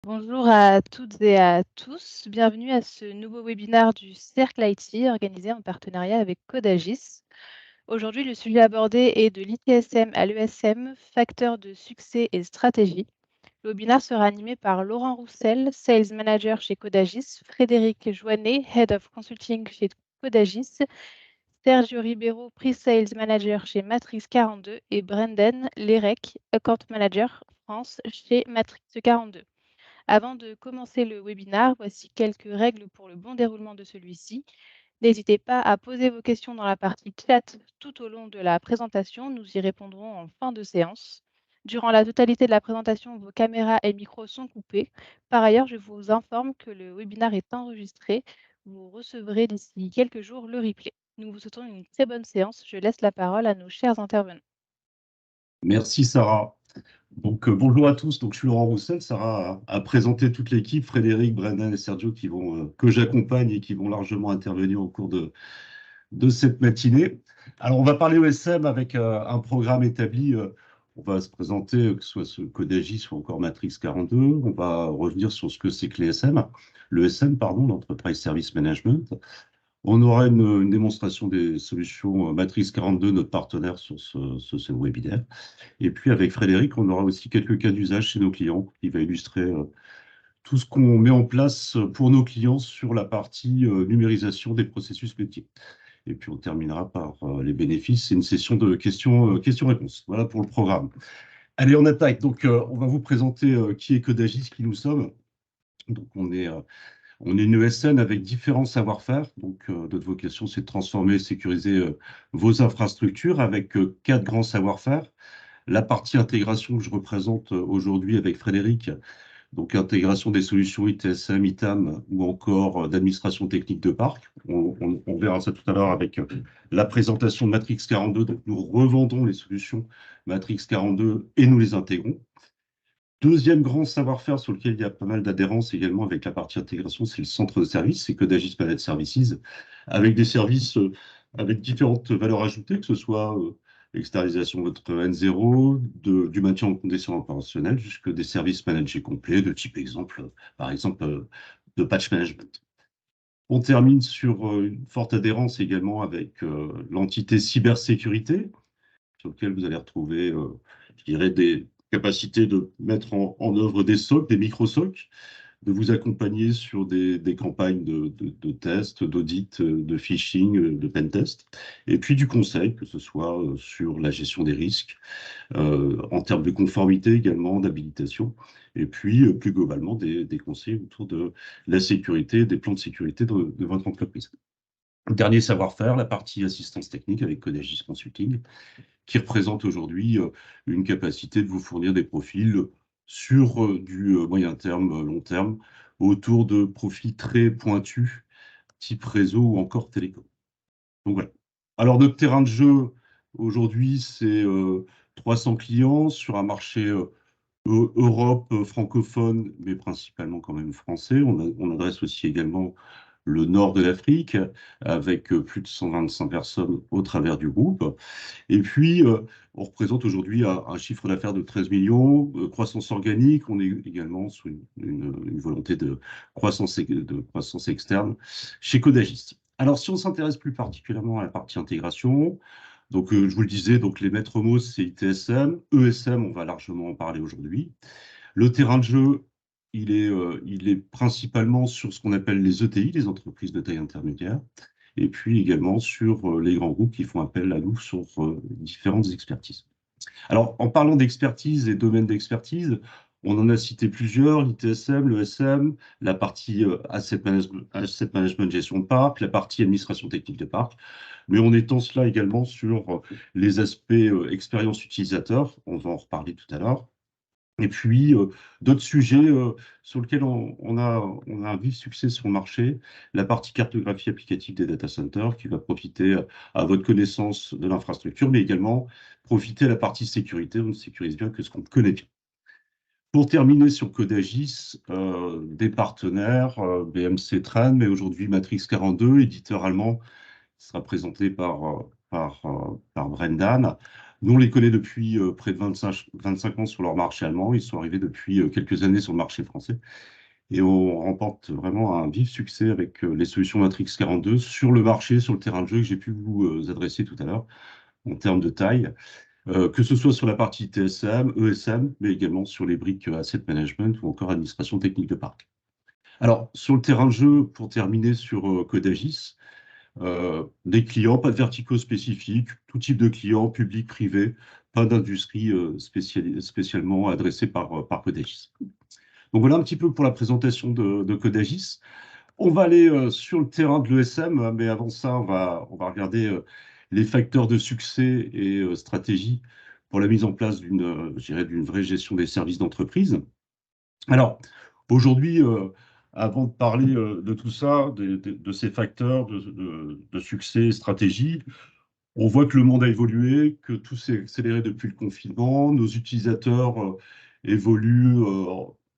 Bonjour à toutes et à tous, bienvenue à ce nouveau webinaire du Cercle IT organisé en partenariat avec Codagis. Aujourd'hui, le sujet abordé est de l'ITSM à l'ESM, facteurs de succès et stratégie. Le webinaire sera animé par Laurent Roussel, Sales Manager chez Codagis, Frédéric Joannet, Head of Consulting chez Codagis, Sergio Ribeiro, Pre-Sales Manager chez Matrix 42 et Brendan Lerec, Account Manager France chez Matrix 42. Avant de commencer le webinaire, voici quelques règles pour le bon déroulement de celui-ci. N'hésitez pas à poser vos questions dans la partie chat tout au long de la présentation. Nous y répondrons en fin de séance. Durant la totalité de la présentation, vos caméras et micros sont coupés. Par ailleurs, je vous informe que le webinaire est enregistré. Vous recevrez d'ici quelques jours le replay. Nous vous souhaitons une très bonne séance. Je laisse la parole à nos chers intervenants. Merci Sarah. Donc bonjour à tous. Donc je suis Laurent Roussel. Sarah a présenté toute l'équipe, Frédéric, Brendan et Sergio que j'accompagne et qui vont largement intervenir au cours de cette matinée. Alors on va parler OSM avec un programme établi. On va se présenter, que ce soit ce Codagis ou encore Matrix 42. On va revenir sur ce que c'est que l'ESM, pardon, l'Enterprise Service Management. On aura une démonstration des solutions Matrix 42, notre partenaire sur ce webinaire. Et puis avec Frédéric, on aura aussi quelques cas d'usage chez nos clients qui va illustrer tout ce qu'on met en place pour nos clients sur la partie numérisation des processus métiers. Et puis on terminera par les bénéfices et une session de questions-réponses. Voilà pour le programme. Allez, on attaque. Donc on va vous présenter qui est Codagis, qui nous sommes. Donc on est une ESN avec différents savoir-faire. Donc notre vocation, c'est de transformer et sécuriser vos infrastructures avec 4 grands savoir-faire. La partie intégration que je représente aujourd'hui avec Frédéric, donc intégration des solutions ITSM, ITAM ou encore d'administration technique de parc. On verra ça tout à l'heure avec la présentation de Matrix 42. Donc nous revendons les solutions Matrix 42 et nous les intégrons. Deuxième grand savoir-faire sur lequel il y a pas mal d'adhérence également avec la partie intégration, c'est le centre de service, c'est Codagis Managed Services, avec des services avec différentes valeurs ajoutées, que ce soit l'externalisation de votre N0, du maintien en condition opérationnelle, jusque des services managés complets, de type exemple, par exemple, de patch management. On termine sur une forte adhérence également avec l'entité cybersécurité, sur lequel vous allez retrouver, je dirais, des capacités de mettre en œuvre des SOC, des micro-SOC, de vous accompagner sur des campagnes de tests, d'audit, de phishing, de pentest, et puis du conseil, que ce soit sur la gestion des risques, en termes de conformité également, d'habilitation, et puis plus globalement des conseils autour de la sécurité, des plans de sécurité de votre entreprise. Dernier savoir-faire, la partie assistance technique avec Codagis Consulting, qui représente aujourd'hui une capacité de vous fournir des profils sur du moyen terme, long terme, autour de profils très pointus, type réseau ou encore télécom. Donc voilà. Alors notre terrain de jeu aujourd'hui, c'est 300 clients sur un marché Europe francophone, mais principalement quand même français. On adresse aussi également le nord de l'Afrique, avec plus de 125 personnes au travers du groupe. Et puis, on représente aujourd'hui un chiffre d'affaires de 13 millions, croissance organique. On est également sur une volonté de croissance externe chez Codagis. Alors, si on s'intéresse plus particulièrement à la partie intégration, donc je vous le disais, donc les maîtres mots, c'est ITSM, ESM, on va largement en parler aujourd'hui. Le terrain de jeu, il est principalement sur ce qu'on appelle les ETI, les entreprises de taille intermédiaire, et puis également sur les grands groupes qui font appel à nous sur différentes expertises. Alors, en parlant d'expertise et domaines d'expertise, on en a cité plusieurs, l'ITSM, l'ESM, la partie asset management, gestion de parc, la partie administration technique de parc, mais on étend cela également sur les aspects expérience utilisateur, on va en reparler tout à l'heure, et puis, d'autres sujets sur lesquels on a un vif succès sur le marché, la partie cartographie applicative des data centers qui va profiter à votre connaissance de l'infrastructure, mais également profiter à la partie sécurité. On ne sécurise bien que ce qu'on connaît bien. Pour terminer sur Codagis, des partenaires, BMC Tran, mais aujourd'hui Matrix 42, éditeur allemand, qui sera présenté par Brendan. Nous, on les connaît depuis près de 25 ans sur leur marché allemand. Ils sont arrivés depuis quelques années sur le marché français. Et on remporte vraiment un vif succès avec les solutions Matrix 42 sur le marché, sur le terrain de jeu que j'ai pu vous adresser tout à l'heure en termes de taille, que ce soit sur la partie TSM, ESM, mais également sur les briques Asset Management ou encore administration technique de parc. Alors, sur le terrain de jeu, pour terminer sur Codagis, des clients, pas de verticaux spécifiques, tout type de clients, public, privé, pas d'industrie spécialement adressée par Codagis. Donc voilà un petit peu pour la présentation de Codagis. On va aller sur le terrain de l'ESM, mais avant ça, on va regarder les facteurs de succès et stratégie pour la mise en place je dirais, d'une vraie gestion des services d'entreprise. Alors, aujourd'hui, avant de parler de tout ça, de ces facteurs de succès et stratégie, on voit que le monde a évolué, que tout s'est accéléré depuis le confinement. Nos utilisateurs évoluent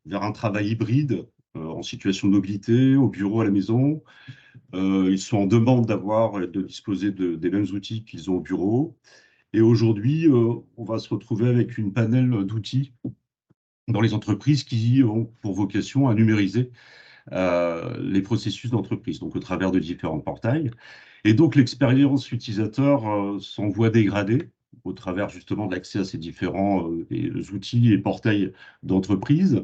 vers un travail hybride en situation de mobilité, au bureau, à la maison. Ils sont en demande d'avoir et de disposer des mêmes outils qu'ils ont au bureau. Et aujourd'hui, on va se retrouver avec une panel d'outils dans les entreprises qui ont pour vocation à numériser les processus d'entreprise, donc au travers de différents portails. Et donc l'expérience utilisateur s'en voit dégradée au travers justement de l'accès à ces différents outils et portails d'entreprise.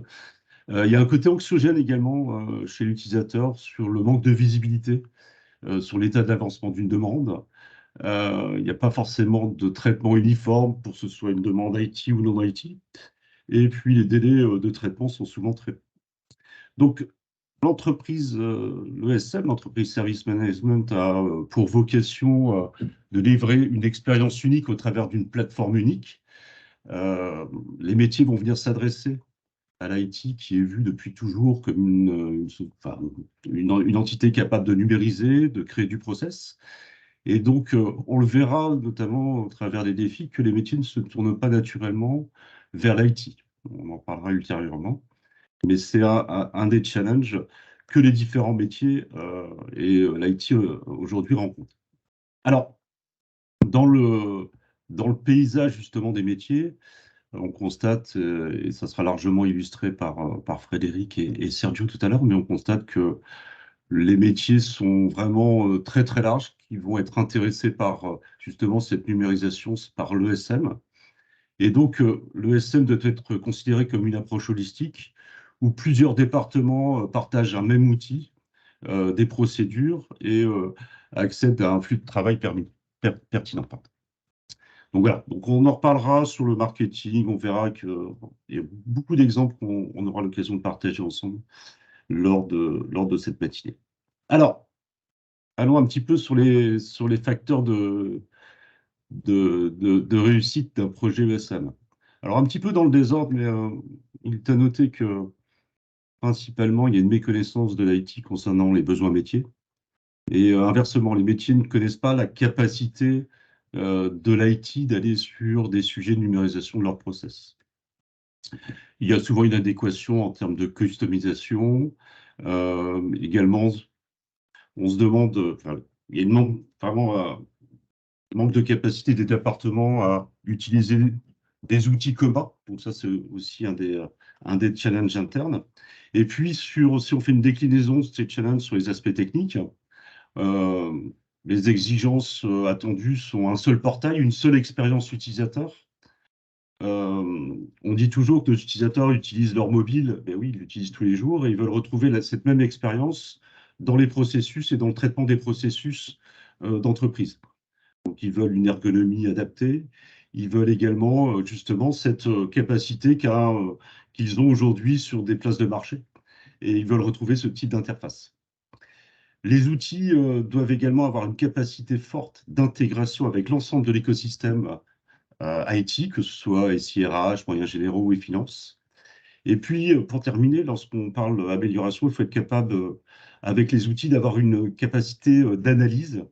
Il y a un côté anxiogène également chez l'utilisateur sur le manque de visibilité sur l'état d'avancement d'une demande. Il n'y a pas forcément de traitement uniforme pour que ce soit une demande IT ou non IT. Et puis les délais de traitement sont souvent très... Donc l'entreprise, l'ESM, l'entreprise Service Management, a pour vocation de livrer une expérience unique au travers d'une plateforme unique. Les métiers vont venir s'adresser à l'IT qui est vue depuis toujours comme enfin, une entité capable de numériser, de créer du process. Et donc, on le verra notamment au travers des défis que les métiers ne se tournent pas naturellement vers l'IT. On en parlera ultérieurement. Mais c'est un des challenges que les différents métiers et l'IT aujourd'hui rencontrent. Alors, dans le, dans le paysage justement des métiers, on constate, et ça sera largement illustré par Frédéric et Sergio tout à l'heure, mais on constate que les métiers sont vraiment très très larges, qui vont être intéressés par justement cette numérisation par l'ESM. Et donc, l'ESM doit être considéré comme une approche holistique où plusieurs départements partagent un même outil, des procédures et accèdent à un flux de travail pertinent. Pardon. Donc voilà, donc on en reparlera sur le marketing, on verra qu'il y a beaucoup d'exemples qu'on aura l'occasion de partager ensemble lors de cette matinée. Alors, allons un petit peu sur les facteurs de réussite d'un projet ESM. Alors, un petit peu dans le désordre, mais il est à noter que principalement, il y a une méconnaissance de l'IT concernant les besoins métiers. Et inversement, les métiers ne connaissent pas la capacité de l'IT d'aller sur des sujets de numérisation de leur process. Il y a souvent une adéquation en termes de customisation. Également, on se demande, enfin, il y a vraiment manque de capacité des départements à utiliser des outils communs. Donc ça, c'est aussi un des challenges internes. Et puis, si on fait une déclinaison de ces challenges sur les aspects techniques, euh, les exigences attendues sont un seul portail, une seule expérience utilisateur. On dit toujours que nos utilisateurs utilisent leur mobile. Ben oui, ils l'utilisent tous les jours et ils veulent retrouver cette même expérience dans les processus et dans le traitement des processus d'entreprise. Donc, ils veulent une ergonomie adaptée. Ils veulent également, justement, cette capacité qu'ils ont aujourd'hui sur des places de marché. Et ils veulent retrouver ce type d'interface. Les outils doivent également avoir une capacité forte d'intégration avec l'ensemble de l'écosystème IT, que ce soit SIRH, moyens généraux et finances. Et puis, pour terminer, lorsqu'on parle d'amélioration, il faut être capable, avec les outils, d'avoir une capacité d'analyse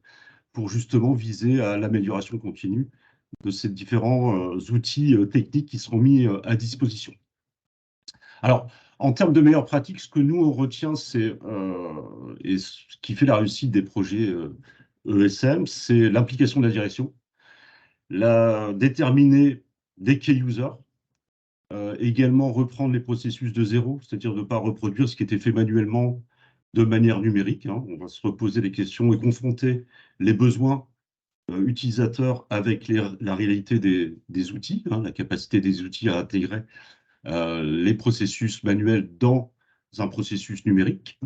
pour justement viser à l'amélioration continue de ces différents outils techniques qui seront mis à disposition. Alors, en termes de meilleures pratiques, ce que nous, on retient, et ce qui fait la réussite des projets ESM, c'est l'implication de la direction. déterminer des key users, également reprendre les processus de zéro, c'est-à-dire de ne pas reproduire ce qui était fait manuellement de manière numérique, hein. On va se reposer les questions et confronter les besoins utilisateurs avec la réalité des outils, hein, la capacité des outils à intégrer les processus manuels dans un processus numérique.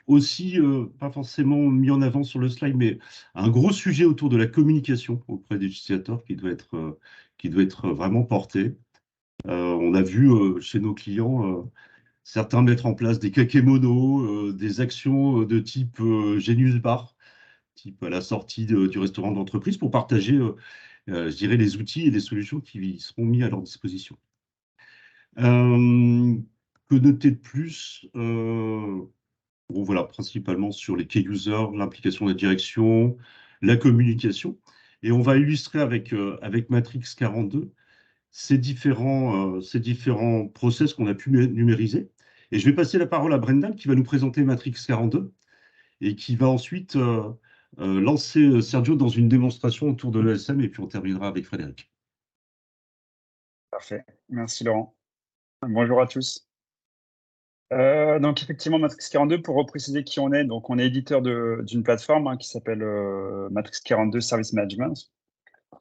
Aussi, pas forcément mis en avant sur le slide, mais un gros sujet autour de la communication auprès des utilisateurs qui doit être vraiment porté. On a vu chez nos clients certains mettre en place des kakémonos, des actions de type Genius Bar, type à la sortie du restaurant d'entreprise, pour partager, je dirais, les outils et les solutions qui seront mis à leur disposition. Que noter de plus bon, voilà, principalement sur les key users, l'implication de la direction, la communication. Et on va illustrer avec Matrix 42 ces différents process qu'on a pu numériser. Et je vais passer la parole à Brendan qui va nous présenter Matrix 42 et qui va ensuite lancer Sergio dans une démonstration autour de l'ESM et puis on terminera avec Frédéric. Parfait. Merci Laurent. Bonjour à tous. Donc effectivement, Matrix 42, pour repréciser qui on est, donc on est éditeur d'une plateforme qui s'appelle Matrix 42 Service Management.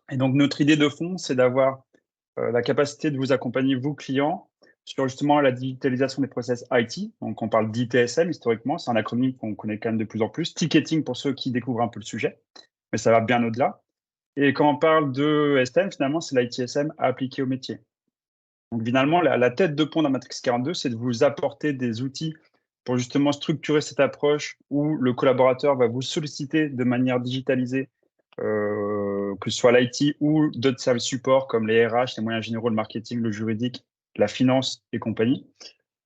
Et donc notre idée de fond, c'est d'avoir la capacité de vous accompagner, vous clients, sur justement la digitalisation des process IT. Donc on parle d'ITSM historiquement, c'est un acronyme qu'on connaît quand même de plus en plus. Ticketing pour ceux qui découvrent un peu le sujet, mais ça va bien au-delà. Et quand on parle de SM, finalement, c'est l'ITSM appliqué au métier. Donc finalement, la tête de pont dans Matrix 42, c'est de vous apporter des outils pour justement structurer cette approche où le collaborateur va vous solliciter de manière digitalisée, que ce soit l'IT ou d'autres services support comme les RH, les moyens généraux, le marketing, le juridique, la finance et compagnie.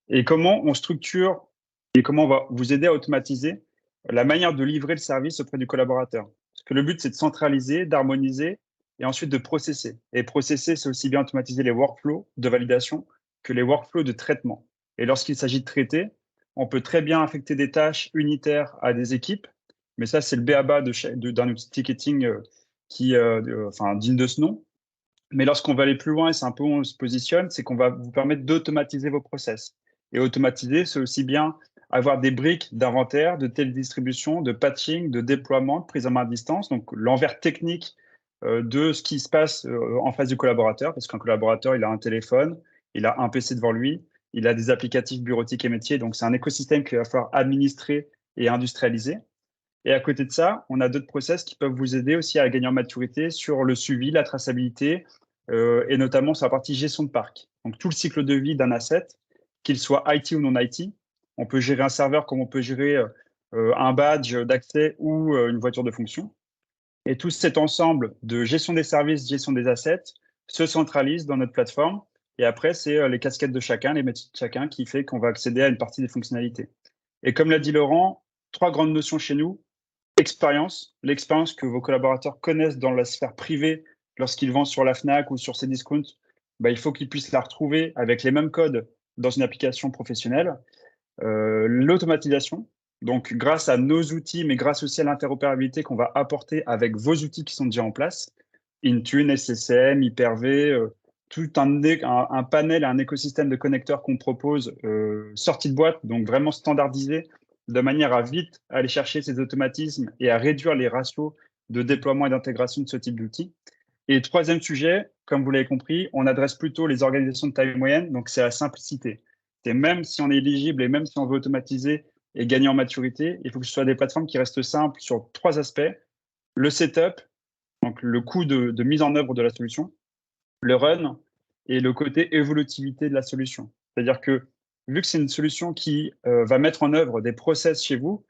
Et comment on structure et comment on va vous aider à automatiser la manière de livrer le service auprès du collaborateur. Parce que le but, c'est de centraliser, d'harmoniser et ensuite de processer. Et processer, c'est aussi bien automatiser les workflows de validation que les workflows de traitement. Et lorsqu'il s'agit de traiter, on peut très bien affecter des tâches unitaires à des équipes, mais ça, c'est le b.a.-ba d'un outil de ticketing digne de ce nom. Mais lorsqu'on va aller plus loin, et c'est un peu où on se positionne, c'est qu'on va vous permettre d'automatiser vos process. Et automatiser, c'est aussi bien avoir des briques d'inventaire, de télédistribution, de patching, de déploiement, de prise en main à distance, donc l'envers technique de ce qui se passe en face du collaborateur, parce qu'un collaborateur, il a un téléphone, il a un PC devant lui, il a des applicatifs bureautiques et métiers, donc c'est un écosystème qu'il va falloir administrer et industrialiser. Et à côté de ça, on a d'autres process qui peuvent vous aider aussi à gagner en maturité sur le suivi, la traçabilité, et notamment sur la partie gestion de parc. Donc tout le cycle de vie d'un asset, qu'il soit IT ou non IT. On peut gérer un serveur comme on peut gérer un badge d'accès ou une voiture de fonction. Et tout cet ensemble de gestion des services, gestion des assets, se centralise dans notre plateforme. Et après, c'est les casquettes de chacun, les métiers de chacun qui fait qu'on va accéder à une partie des fonctionnalités. Et comme l'a dit Laurent, 3 grandes notions chez nous. L'expérience que vos collaborateurs connaissent dans la sphère privée lorsqu'ils vendent sur la Fnac ou sur ces discounts, il faut qu'ils puissent la retrouver avec les mêmes codes dans une application professionnelle. L'automatisation, donc grâce à nos outils, mais grâce aussi à l'interopérabilité qu'on va apporter avec vos outils qui sont déjà en place, Intune, SSM, Hyper-V, tout un panel, un écosystème de connecteurs qu'on propose sorti de boîte, donc vraiment standardisé, de manière à vite aller chercher ces automatismes et à réduire les ratios de déploiement et d'intégration de ce type d'outils. Et troisième sujet, comme vous l'avez compris, on adresse plutôt les organisations de taille moyenne, donc c'est la simplicité. C'est même si on est éligible et même si on veut automatiser et gagner en maturité, il faut que ce soit des plateformes qui restent simples sur 3 aspects. Le setup, donc le coût de mise en œuvre de la solution, le run et le côté évolutivité de la solution. C'est-à-dire que vu que c'est une solution qui va mettre en œuvre des process chez vous,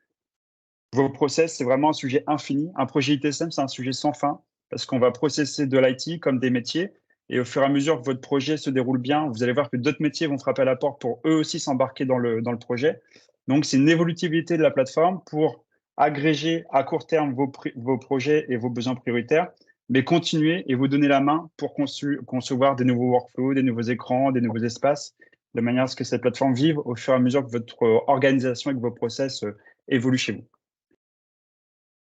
vos process, c'est vraiment un sujet infini. Un projet ITSM, c'est un sujet sans fin parce qu'on va processer de l'IT comme des métiers. Et au fur et à mesure que votre projet se déroule bien, vous allez voir que d'autres métiers vont frapper à la porte pour eux aussi s'embarquer dans le projet. Donc, c'est une évolutivité de la plateforme pour agréger à court terme vos projets et vos besoins prioritaires, mais continuer et vous donner la main pour concevoir des nouveaux workflows, des nouveaux écrans, des nouveaux espaces, de manière à ce que cette plateforme vive au fur et à mesure que votre organisation et que vos process évoluent chez vous.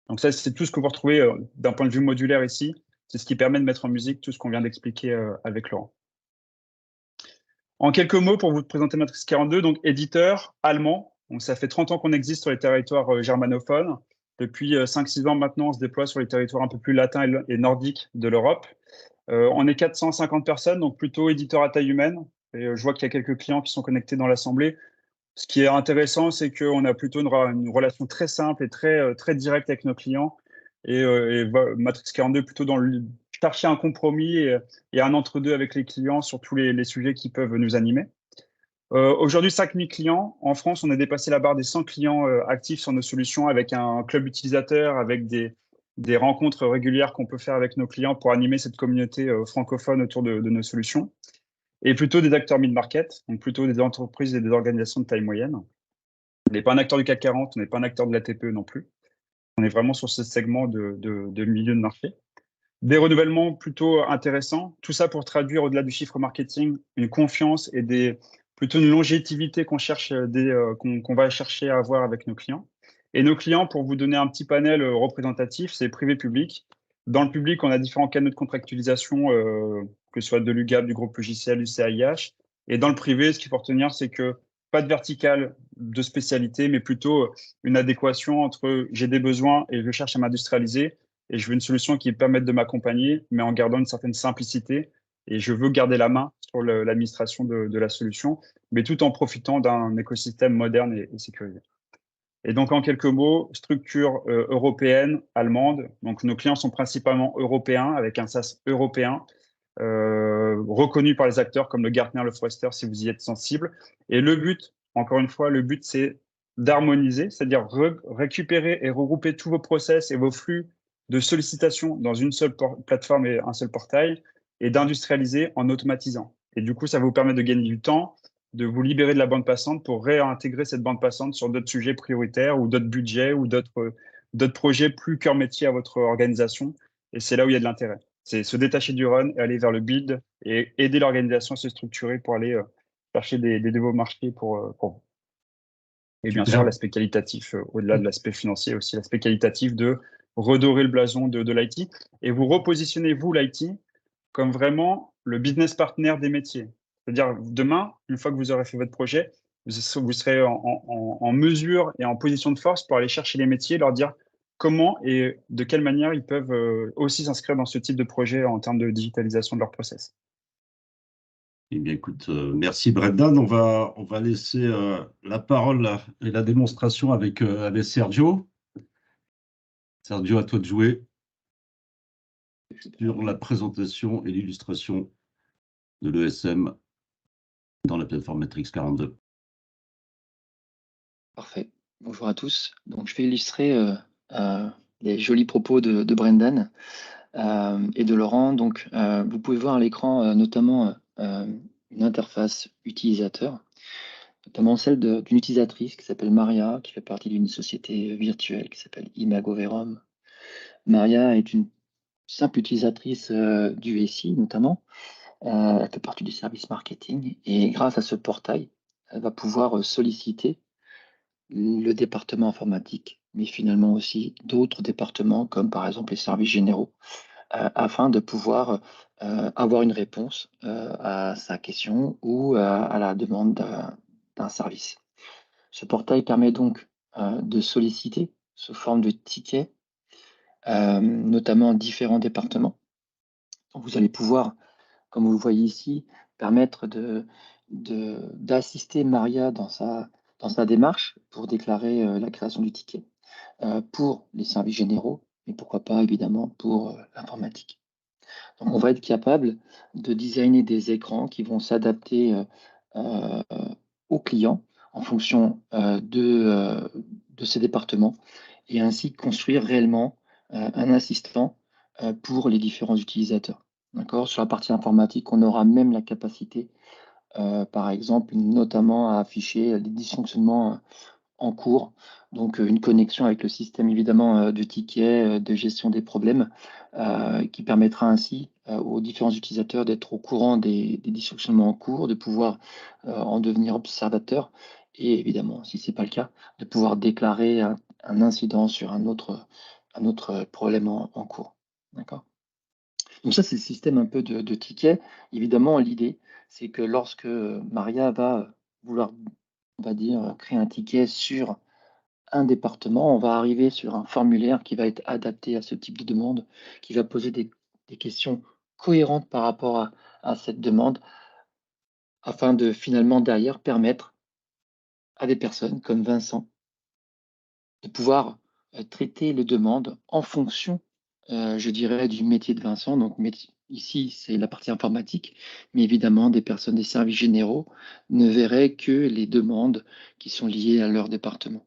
Donc ça, c'est tout ce que vous retrouvez d'un point de vue modulaire ici. C'est ce qui permet de mettre en musique tout ce qu'on vient d'expliquer avec Laurent. En quelques mots, pour vous présenter Matrix 42, donc éditeur allemand. Donc ça fait 30 ans qu'on existe sur les territoires germanophones. Depuis 5-6 ans maintenant, on se déploie sur les territoires un peu plus latins et nordiques de l'Europe. On est 450 personnes, donc plutôt éditeur à taille humaine. Et je vois qu'il y a quelques clients qui sont connectés dans l'assemblée. Ce qui est intéressant, c'est qu'on a plutôt une relation très simple et très directe avec nos clients. Et Matrix 42 plutôt dans le chercher un compromis et un entre-deux avec les clients sur tous les sujets qui peuvent nous animer. Aujourd'hui, 5000 clients. En France, on a dépassé la barre des 100 clients actifs sur nos solutions avec un club utilisateur, avec des rencontres régulières qu'on peut faire avec nos clients pour animer cette communauté francophone autour de nos solutions. Et plutôt des acteurs mid-market, donc plutôt des entreprises et des organisations de taille moyenne. On n'est pas un acteur du CAC 40, on n'est pas un acteur de la TPE non plus. On est vraiment sur ce segment de milieu de marché. Des renouvellements plutôt intéressants. Tout ça pour traduire au-delà du chiffre marketing une confiance et plutôt une longévité qu'on va chercher à avoir avec nos clients. Et nos clients, pour vous donner un petit panel représentatif, c'est privé-public. Dans le public, on a différents canaux de contractualisation, que ce soit de l'UGAP, du groupe logiciel, du CAIH. Et dans le privé, ce qu'il faut retenir, c'est que pas de verticale de spécialité, mais plutôt une adéquation entre j'ai des besoins et je cherche à m'industrialiser et je veux une solution qui me permette de m'accompagner, mais en gardant une certaine simplicité. Et je veux garder la main sur l'administration de la solution, mais tout en profitant d'un écosystème moderne et sécurisé. Et donc, en quelques mots, structure européenne, allemande. Donc, nos clients sont principalement européens, avec un SaaS européen, reconnu par les acteurs comme le Gartner, le Forrester, si vous y êtes sensible. Et le but, encore une fois, le but, c'est d'harmoniser, c'est-à-dire récupérer et regrouper tous vos process et vos flux de sollicitation dans une seule plateforme et un seul portail, et d'industrialiser en automatisant. Et du coup, ça vous permet de gagner du temps, de vous libérer de la bande passante pour réintégrer cette bande passante sur d'autres sujets prioritaires ou d'autres budgets ou d'autres projets plus cœur métier à votre organisation. Et c'est là où il y a de l'intérêt. C'est se détacher du run et aller vers le build et aider l'organisation à se structurer pour aller chercher des nouveaux marchés pour vous. Et bien sûr, l'aspect qualitatif, au-delà de l'aspect financier, aussi l'aspect qualitatif de redorer le blason de l'IT. Et vous repositionnez, vous, l'IT, comme vraiment le business partner des métiers. C'est-à-dire, demain, une fois que vous aurez fait votre projet, vous serez en mesure et en position de force pour aller chercher les métiers, leur dire comment et de quelle manière ils peuvent aussi s'inscrire dans ce type de projet en termes de digitalisation de leur process. Eh bien, écoute, merci Brendan. On va laisser la parole et la démonstration avec Sergio. Sergio, à toi de jouer sur la présentation et l'illustration de l'ESM dans la plateforme Matrix 42. Parfait. Bonjour à tous. Donc, je vais illustrer les jolis propos de Brendan et de Laurent. Donc, vous pouvez voir à l'écran notamment une interface utilisateur, notamment celle d'une utilisatrice qui s'appelle Maria, qui fait partie d'une société virtuelle qui s'appelle Imagoverum. Maria est une simple utilisatrice du SI notamment. Elle fait partie du service marketing et grâce à ce portail, elle va pouvoir solliciter le département informatique, mais finalement aussi d'autres départements comme par exemple les services généraux, afin de pouvoir avoir une réponse à sa question ou à la demande d'un service. Ce portail permet donc de solliciter sous forme de tickets, notamment différents départements. Donc vous allez pouvoir, comme vous le voyez ici, permettre d'assister Maria dans sa démarche pour déclarer la création du ticket pour les services généraux, mais pourquoi pas évidemment pour l'informatique. Donc on va être capable de designer des écrans qui vont s'adapter aux clients en fonction de ces départements et ainsi construire réellement un assistant pour les différents utilisateurs. D'accord ? Sur la partie informatique, on aura même la capacité, par exemple, notamment à afficher les dysfonctionnements en cours, donc une connexion avec le système évidemment de tickets, de gestion des problèmes, qui permettra ainsi aux différents utilisateurs d'être au courant des dysfonctionnements en cours, de pouvoir en devenir observateur et évidemment, si ce n'est pas le cas, de pouvoir déclarer un incident sur un autre problème en cours. D'accord? Donc ça, c'est le système un peu de tickets. Évidemment, l'idée, c'est que lorsque Maria va vouloir, on va dire, créer un ticket sur un département, on va arriver sur un formulaire qui va être adapté à ce type de demande, qui va poser des questions cohérentes par rapport à cette demande, afin de finalement derrière permettre à des personnes comme Vincent de pouvoir traiter les demandes en fonction, je dirais, du métier de Vincent. Donc ici, c'est la partie informatique, mais évidemment, des personnes des services généraux ne verraient que les demandes qui sont liées à leur département,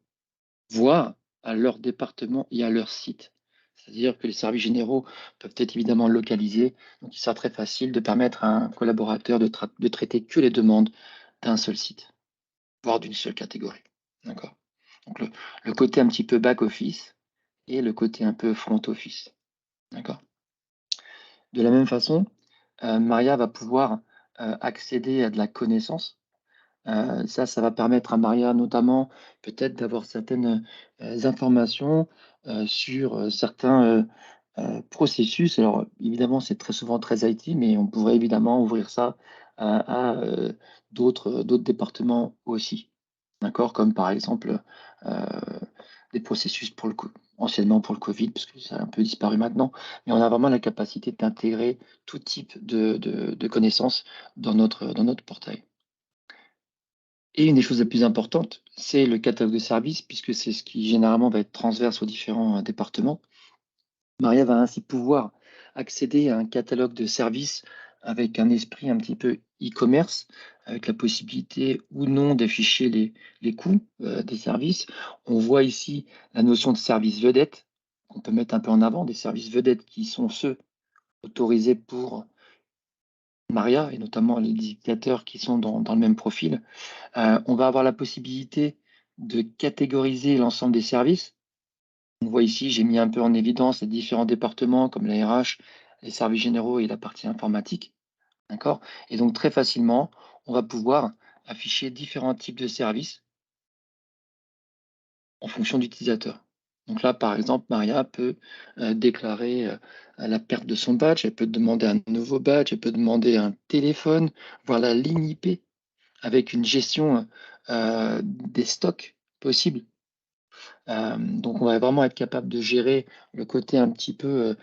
voire à leur département et à leur site. C'est-à-dire que les services généraux peuvent être évidemment localisés, donc il sera très facile de permettre à un collaborateur de traiter que les demandes d'un seul site, voire d'une seule catégorie. D'accord? Donc le côté un petit peu back-office et le côté un peu front-office. D'accord? De la même façon, Maria va pouvoir accéder à de la connaissance. Ça va permettre à Maria notamment peut-être d'avoir certaines informations sur certains processus. Alors évidemment, c'est très souvent très IT, mais on pourrait évidemment ouvrir ça à d'autres départements aussi. D'accord? Comme par exemple des processus anciennement pour le Covid, parce que ça a un peu disparu maintenant, mais on a vraiment la capacité d'intégrer tout type de connaissances dans notre portail. Et une des choses les plus importantes, c'est le catalogue de services, puisque c'est ce qui généralement va être transverse aux différents départements. Maria va ainsi pouvoir accéder à un catalogue de services avec un esprit un petit peu e-commerce, avec la possibilité ou non d'afficher les coûts des services. On voit ici la notion de service vedette, qu'on peut mettre un peu en avant, des services vedettes qui sont ceux autorisés pour Maria, et notamment les indicateurs qui sont dans le même profil. On va avoir la possibilité de catégoriser l'ensemble des services. On voit ici, j'ai mis un peu en évidence les différents départements comme la RH, les services généraux et la partie informatique. D'accord? Et donc très facilement, on va pouvoir afficher différents types de services en fonction d'utilisateur. Donc là, par exemple, Maria peut déclarer la perte de son badge, elle peut demander un nouveau badge, elle peut demander un téléphone, voir la ligne IP avec une gestion des stocks possibles. Donc on va vraiment être capable de gérer le côté un petit peu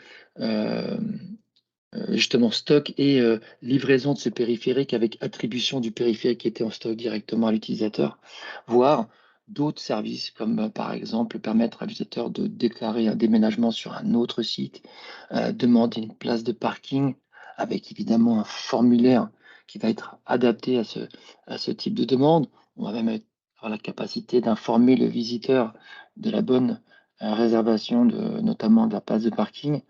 justement stock et livraison de ce périphérique avec attribution du périphérique qui était en stock directement à l'utilisateur, voire d'autres services comme par exemple permettre à l'utilisateur de déclarer un déménagement sur un autre site, demander une place de parking avec évidemment un formulaire qui va être adapté à ce type de demande. On va même avoir la capacité d'informer le visiteur de la bonne réservation notamment de la place de parking.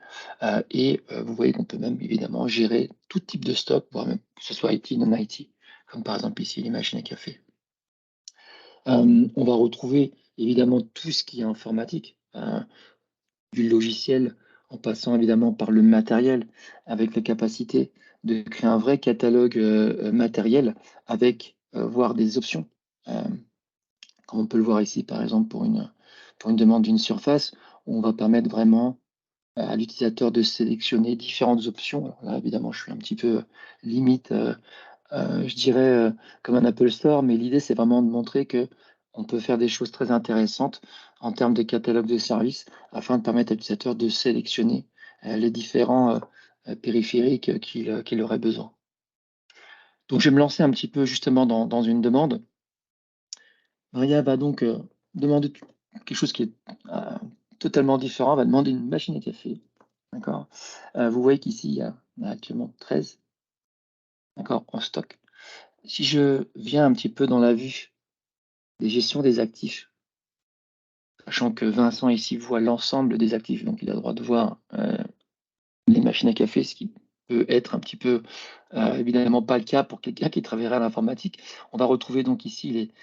Et vous voyez qu'on peut même évidemment gérer tout type de stock, voire même que ce soit IT, non IT, comme par exemple ici les machines à café. On va retrouver évidemment tout ce qui est informatique, du logiciel en passant évidemment par le matériel, avec la capacité de créer un vrai catalogue matériel avec voire des options. Comme on peut le voir ici par exemple pour une demande d'une surface, on va permettre vraiment à l'utilisateur de sélectionner différentes options. Alors là, évidemment, je suis un petit peu limite, je dirais, comme un Apple Store, mais l'idée, c'est vraiment de montrer que on peut faire des choses très intéressantes en termes de catalogue de services afin de permettre à l'utilisateur de sélectionner les différents périphériques qu'il aurait besoin. Donc, je vais me lancer un petit peu justement dans une demande. Maria va donc demander quelque chose qui est totalement différent. Elle va demander une machine à café. D'accord. Vous voyez qu'ici, il y a actuellement 13, d'accord, en stock. Si je viens un petit peu dans la vue des gestions des actifs, sachant que Vincent ici voit l'ensemble des actifs, donc il a le droit de voir les machines à café, ce qui peut être un petit peu évidemment pas le cas pour quelqu'un qui travaillerait à l'informatique. On va retrouver donc ici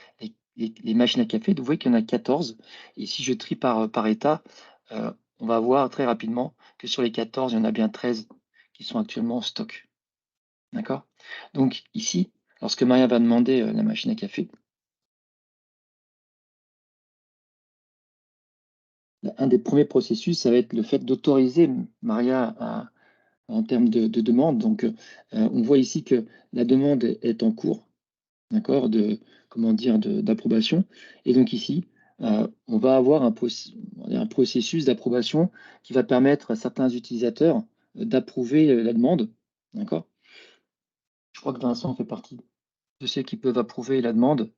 les machines à café. Vous voyez qu'il y en a 14. Et si je trie par état, on va voir très rapidement que sur les 14, il y en a bien 13 qui sont actuellement en stock. D'accord? Donc ici, lorsque Maria va demander la machine à café, un des premiers processus, ça va être le fait d'autoriser Maria en termes de demande. Donc, on voit ici que la demande est en cours, d'accord, d'approbation. Et donc ici, on va avoir un processus d'approbation qui va permettre à certains utilisateurs d'approuver la demande, d'accord. Je crois que Vincent fait partie de ceux qui peuvent approuver la demande.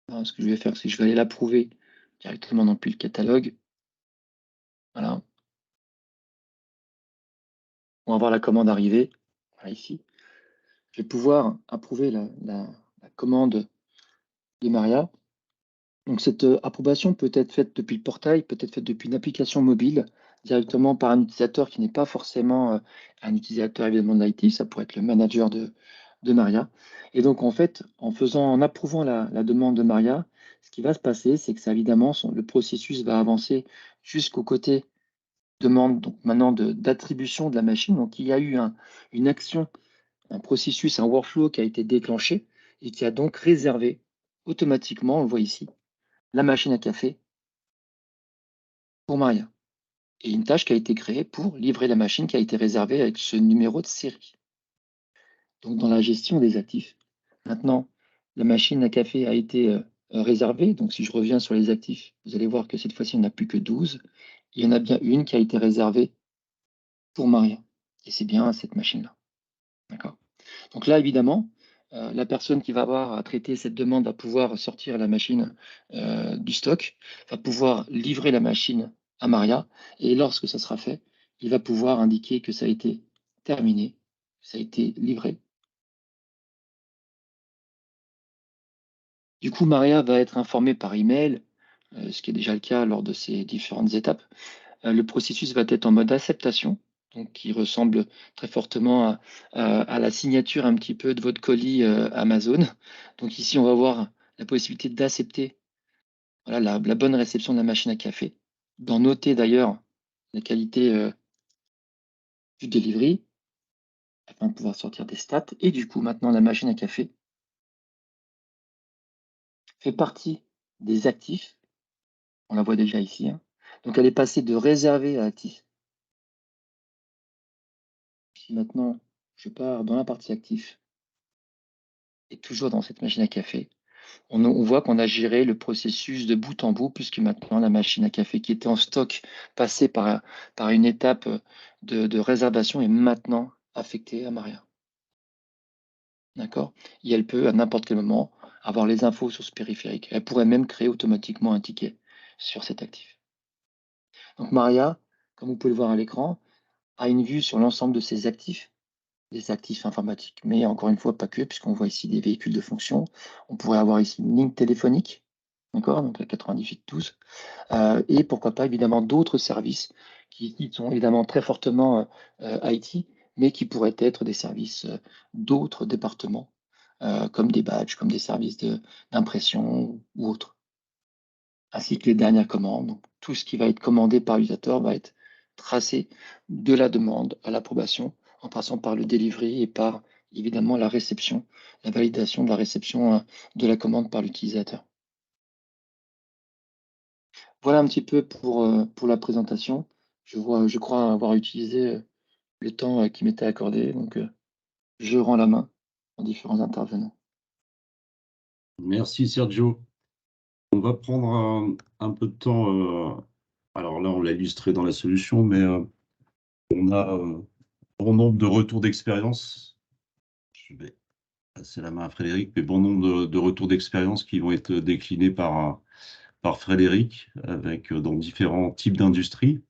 Alors, ce que je vais faire, c'est que je vais aller l'approuver directement depuis le catalogue. Voilà. On va voir la commande arriver. Voilà, ici. Je vais pouvoir approuver la commande de Maria. Donc cette approbation peut être faite depuis le portail, peut être faite depuis une application mobile, directement par un utilisateur qui n'est pas forcément un utilisateur évidemment de l'IT, ça pourrait être le manager de Maria. Et donc en fait, en approuvant la demande de Maria, ce qui va se passer, c'est que ça évidemment, le processus va avancer jusqu'au côté demande donc maintenant d'attribution de la machine. Donc il y a eu une action, un processus, un workflow qui a été déclenché et qui a donc réservé automatiquement, on le voit ici, la machine à café pour Maria. Et une tâche qui a été créée pour livrer la machine qui a été réservée avec ce numéro de série. Donc dans la gestion des actifs, maintenant, la machine à café a été réservée. Donc si je reviens sur les actifs, vous allez voir que cette fois-ci, il n'y en a plus que 12. Il y en a bien une qui a été réservée pour Maria. Et c'est bien cette machine-là. D'accord. Donc là, évidemment, la personne qui va avoir à traiter cette demande va pouvoir sortir la machine du stock, va pouvoir livrer la machine à Maria, et lorsque ça sera fait, il va pouvoir indiquer que ça a été terminé, ça a été livré. Du coup, Maria va être informée par email, ce qui est déjà le cas lors de ces différentes étapes. Le processus va être en mode acceptation, donc qui ressemble très fortement à la signature un petit peu de votre colis Amazon. Donc ici, on va avoir la possibilité d'accepter voilà, la bonne réception de la machine à café, d'en noter d'ailleurs la qualité du delivery, afin de pouvoir sortir des stats. Et du coup, maintenant, la machine à café fait partie des actifs. On la voit déjà ici. Hein. Donc, elle est passée de réservé à actif. Si maintenant, je pars dans la partie actif, et toujours dans cette machine à café, on voit qu'on a géré le processus de bout en bout, puisque maintenant la machine à café qui était en stock, passée par une étape de réservation, est maintenant affectée à Maria. D'accord. Et elle peut, à n'importe quel moment, avoir les infos sur ce périphérique. Elle pourrait même créer automatiquement un ticket sur cet actif. Donc Maria, comme vous pouvez le voir à l'écran, a une vue sur l'ensemble de ses actifs, des actifs informatiques, mais encore une fois, pas que, puisqu'on voit ici des véhicules de fonction. On pourrait avoir ici une ligne téléphonique, d'accord, donc la 9812, et pourquoi pas évidemment d'autres services qui sont évidemment très fortement IT, mais qui pourraient être des services d'autres départements, comme des badges, comme des services d'impression ou autres, ainsi que les dernières commandes. Donc, tout ce qui va être commandé par l'utilisateur va être tracé de la demande à l'approbation, en passant par le delivery et par évidemment la réception, la validation de la réception de la commande par l'utilisateur. Voilà un petit peu pour la présentation. Je crois avoir utilisé le temps qui m'était accordé, donc je rends la main aux différents intervenants. Merci Sergio. On va prendre un peu de temps. Alors là, on l'a illustré dans la solution, mais on a un bon nombre de retours d'expérience. Je vais passer la main à Frédéric, mais bon nombre de retours d'expérience qui vont être déclinés par Frédéric dans différents types d'industries.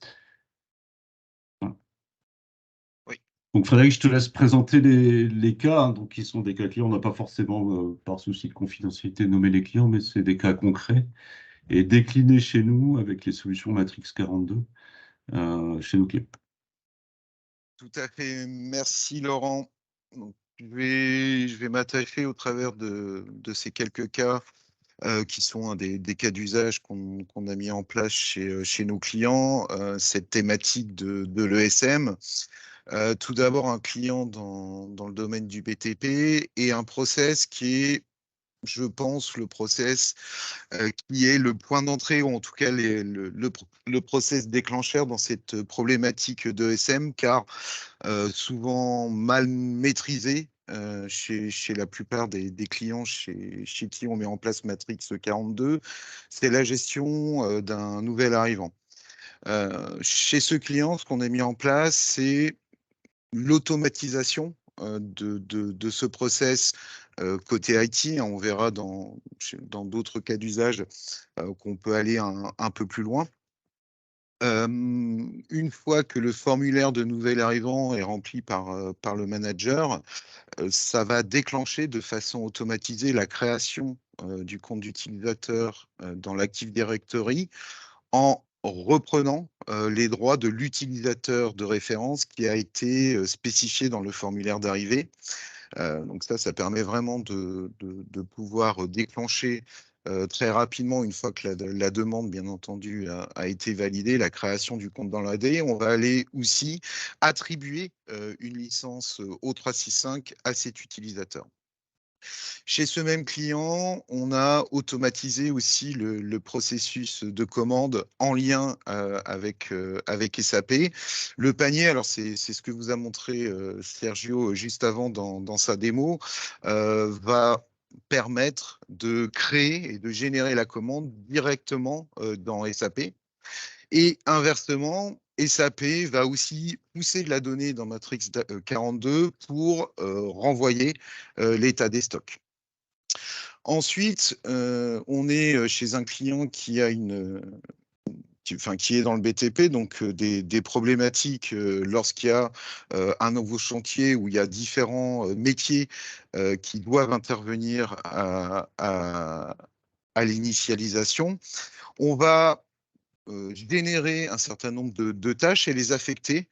Oui. Donc Frédéric, je te laisse présenter les cas, hein, donc qui sont des cas clients. On n'a pas forcément, par souci de confidentialité, nommé les clients, mais c'est des cas concrets et déclinés chez nous avec les solutions Matrix 42 chez nos clients. Tout à fait. Merci Laurent. Donc, je vais m'attacher au travers de ces quelques cas qui sont des cas d'usage qu'on a mis en place chez nos clients, cette thématique de l'ESM. Tout d'abord, un client dans le domaine du BTP et un process qui est je pense, le process qui est le point d'entrée, ou en tout cas le process déclencheur dans cette problématique d'ESM, car souvent mal maîtrisé chez la plupart des clients chez qui on met en place Matrix 42, c'est la gestion d'un nouvel arrivant. Chez ce client, ce qu'on a mis en place, c'est l'automatisation de ce process côté IT. On verra dans d'autres cas d'usage qu'on peut aller un peu plus loin. Une fois que le formulaire de nouvel arrivant est rempli par le manager, ça va déclencher de façon automatisée la création du compte d'utilisateur dans l'Active Directory en reprenant les droits de l'utilisateur de référence qui a été spécifié dans le formulaire d'arrivée. Donc ça permet vraiment de pouvoir déclencher très rapidement, une fois que la demande, bien entendu, a été validée, la création du compte dans l'AD. On va aller aussi attribuer une licence O365 à cet utilisateur. Chez ce même client, on a automatisé aussi le processus de commande en lien avec SAP. Le panier, alors c'est ce que vous a montré Sergio juste avant dans sa démo, va permettre de créer et de générer la commande directement dans SAP. Et inversement, SAP va aussi pousser de la donnée dans Matrix 42 pour renvoyer l'état des stocks. Ensuite, on est chez un client qui a qui est dans le BTP, donc des problématiques lorsqu'il y a un nouveau chantier où il y a différents métiers qui doivent intervenir à l'initialisation. On va générer un certain nombre de tâches et les affecter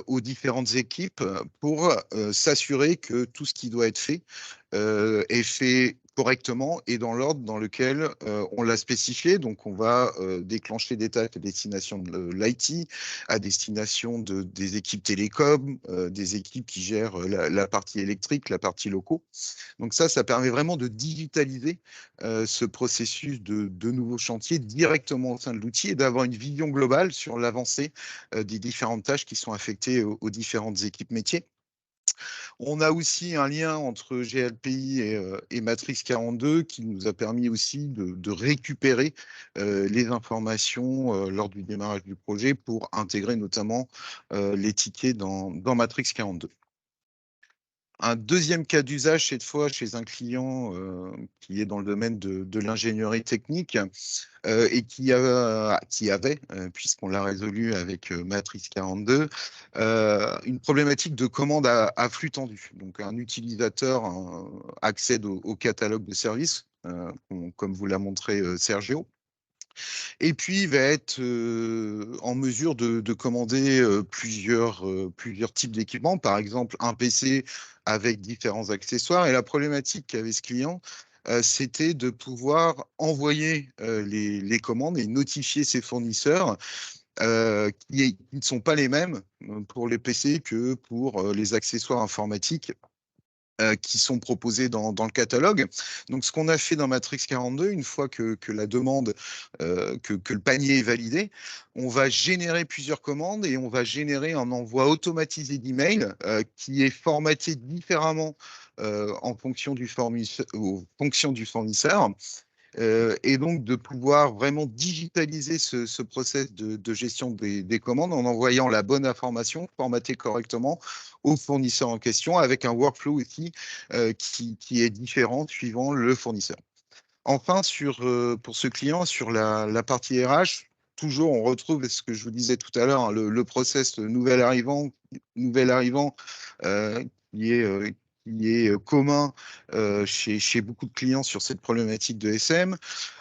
aux différentes équipes pour s'assurer que tout ce qui doit être fait est fait correctement et dans l'ordre dans lequel on l'a spécifié. Donc, on va déclencher des tâches à destination de l'IT, à destination des équipes télécom, des équipes qui gèrent la partie électrique, la partie locaux. Donc ça permet vraiment de digitaliser ce processus de nouveaux chantiers directement au sein de l'outil et d'avoir une vision globale sur l'avancée des différentes tâches qui sont affectées aux différentes équipes métiers. On a aussi un lien entre GLPI et Matrix 42 qui nous a permis aussi de récupérer les informations lors du démarrage du projet pour intégrer notamment les tickets dans Matrix 42. Un deuxième cas d'usage, cette fois chez un client qui est dans le domaine de l'ingénierie technique et qui avait, puisqu'on l'a résolu avec Matrix 42, une problématique de commande à flux tendu. Donc un utilisateur accède au catalogue de services, comme vous l'a montré Sergio. Et puis, il va être en mesure de commander plusieurs types d'équipements, par exemple un PC avec différents accessoires. Et la problématique qu'avait ce client, c'était de pouvoir envoyer les commandes et notifier ses fournisseurs qui ne sont pas les mêmes pour les PC que pour les accessoires informatiques qui sont proposés dans le catalogue. Donc, ce qu'on a fait dans Matrix 42, une fois que la demande, que le panier est validé, on va générer plusieurs commandes et on va générer un envoi automatisé d'email qui est formaté différemment en fonction du fournisseur. Et donc de pouvoir vraiment digitaliser ce process de gestion des commandes en envoyant la bonne information formatée correctement au fournisseur en question avec un workflow aussi qui est différent suivant le fournisseur. Enfin, pour ce client, sur la partie RH, toujours on retrouve ce que je vous disais tout à l'heure, hein, le process nouvel arrivant qui est commun chez beaucoup de clients sur cette problématique de SM.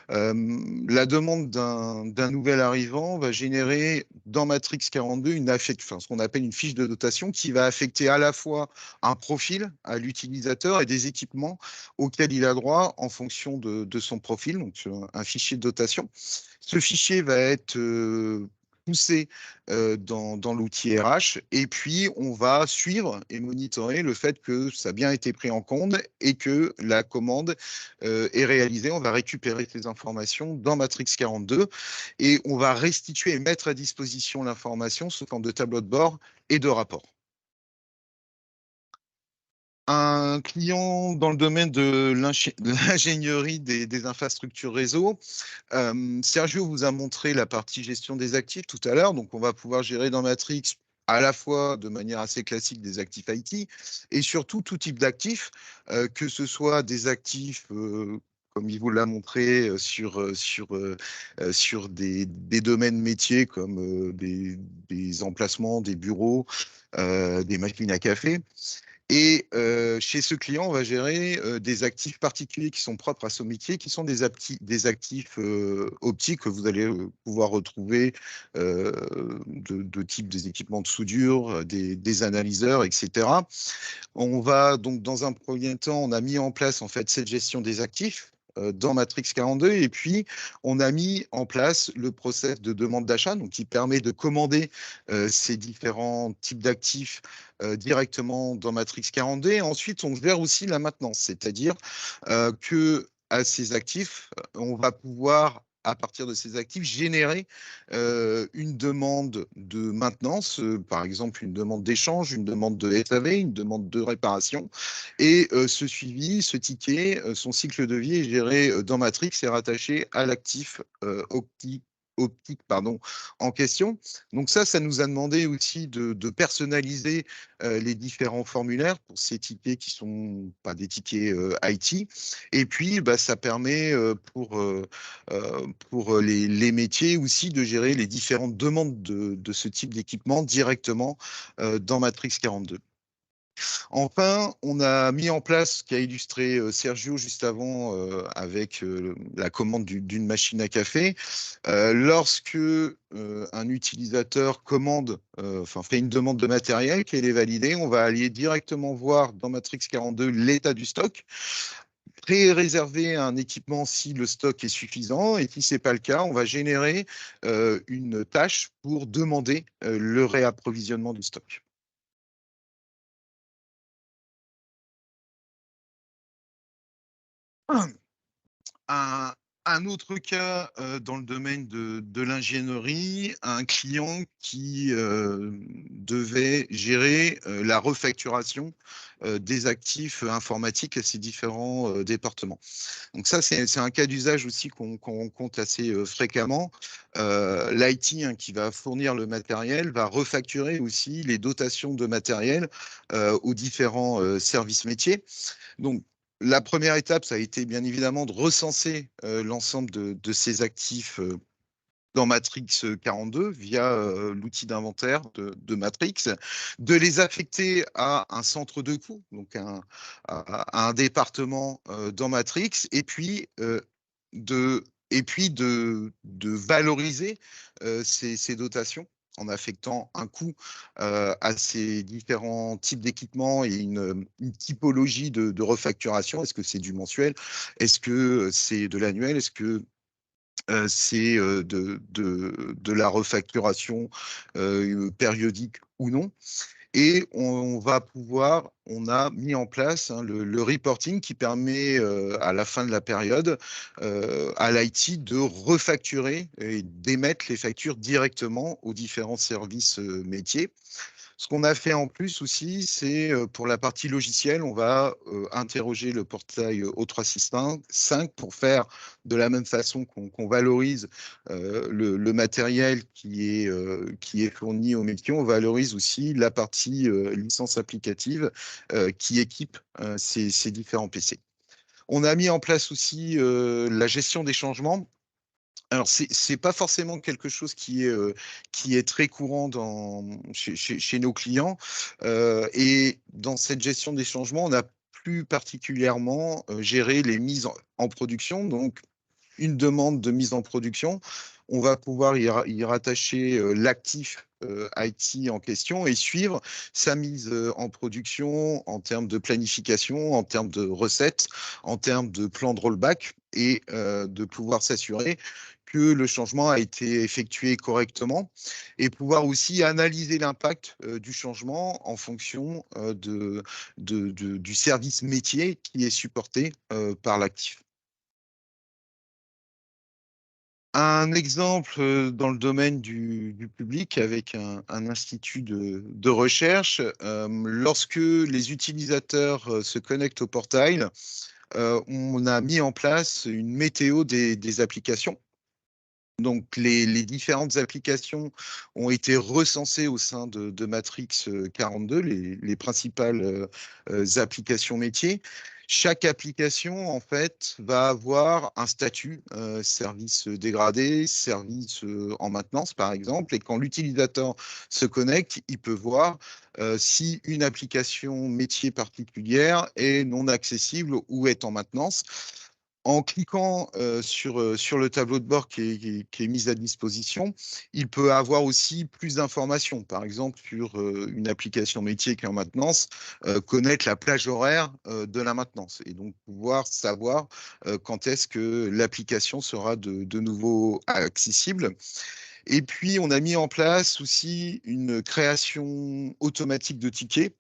La demande d'un nouvel arrivant va générer dans Matrix 42 ce qu'on appelle une fiche de dotation qui va affecter à la fois un profil à l'utilisateur et des équipements auxquels il a droit en fonction de son profil, donc un fichier de dotation. Ce fichier va être pousser dans l'outil RH, et puis on va suivre et monitorer le fait que ça a bien été pris en compte et que la commande est réalisée. On va récupérer ces informations dans Matrix 42 et on va restituer et mettre à disposition l'information sous forme de tableau de bord et de rapport. Un client dans le domaine de l'ingénierie des infrastructures réseau. Sergio vous a montré la partie gestion des actifs tout à l'heure. Donc, on va pouvoir gérer dans Matrix à la fois de manière assez classique des actifs IT et surtout tout type d'actifs, que ce soit des actifs comme il vous l'a montré sur des domaines métiers comme des emplacements, des bureaux, des machines à café. Et chez ce client, on va gérer des actifs particuliers qui sont propres à ce métier, qui sont des actifs optiques que vous allez pouvoir retrouver de type des équipements de soudure, des analyseurs, etc. On va donc, dans un premier temps, on a mis en place en fait cette gestion des actifs dans Matrix 42, et puis on a mis en place le process de demande d'achat, donc qui permet de commander ces différents types d'actifs directement dans Matrix 42. Et ensuite, on gère aussi la maintenance, c'est-à-dire que à ces actifs, on va pouvoir, à partir de ces actifs, générer une demande de maintenance, par exemple une demande d'échange, une demande de SAV, une demande de réparation. Et ce suivi, ce ticket, son cycle de vie est géré dans Matrix et rattaché à l'actif optique en question. Donc ça nous a demandé aussi de personnaliser les différents formulaires pour ces tickets qui sont pas des tickets IT. Et puis, ça permet pour les métiers aussi de gérer les différentes demandes de ce type d'équipement directement dans Matrix 42. Enfin, on a mis en place ce qu'a illustré Sergio juste avant avec la commande d'une machine à café. Lorsque un utilisateur fait une demande de matériel, qu'elle est validée, on va aller directement voir dans Matrix 42 l'état du stock, pré-réserver un équipement si le stock est suffisant, et si ce n'est pas le cas, on va générer une tâche pour demander le réapprovisionnement du stock. Un autre cas dans le domaine de l'ingénierie, un client qui devait gérer la refacturation des actifs informatiques à ses différents départements. Donc ça, c'est un cas d'usage aussi qu'on rencontre assez fréquemment. L'IT qui va fournir le matériel va refacturer aussi les dotations de matériel aux différents services métiers. Donc, la première étape, ça a été bien évidemment de recenser l'ensemble de ces actifs dans Matrix 42 via l'outil d'inventaire de Matrix, de les affecter à un centre de coût, donc à un département dans Matrix, et puis de valoriser ces dotations en affectant un coût à ces différents types d'équipements et une typologie de refacturation. Est-ce que c'est du mensuel? Est-ce que c'est de l'annuel? Est-ce que c'est de la refacturation périodique ou non? Et on a mis en place le reporting qui permet à la fin de la période à l'IT de refacturer et d'émettre les factures directement aux différents services métiers. Ce qu'on a fait en plus aussi, c'est pour la partie logicielle, on va interroger le portail O365 pour faire de la même façon qu'on valorise le matériel qui est fourni au métier. On valorise aussi la partie licence applicative qui équipe ces différents PC. On a mis en place aussi la gestion des changements. Alors, c'est pas forcément quelque chose qui est très courant chez nos clients. Et dans cette gestion des changements, on a plus particulièrement géré les mises en production. Donc, une demande de mise en production, on va pouvoir y rattacher l'actif IT en question et suivre sa mise en production en termes de planification, en termes de recettes, en termes de plan de rollback, et de pouvoir s'assurer que le changement a été effectué correctement et pouvoir aussi analyser l'impact du changement en fonction du service métier qui est supporté par l'actif. Un exemple dans le domaine du public avec un institut de recherche, lorsque les utilisateurs se connectent au portail, on a mis en place une météo des applications. Donc, les différentes applications ont été recensées au sein de Matrix 42, les principales applications métiers. Chaque application, en fait, va avoir un statut, service dégradé, service en maintenance, par exemple. Et quand l'utilisateur se connecte, il peut voir si une application métier particulière est non accessible ou est en maintenance. En cliquant sur le tableau de bord qui est mis à disposition, il peut avoir aussi plus d'informations. Par exemple, sur une application métier qui est en maintenance, connaître la plage horaire de la maintenance et donc pouvoir savoir quand est-ce que l'application sera de nouveau accessible. Et puis, on a mis en place aussi une création automatique de tickets.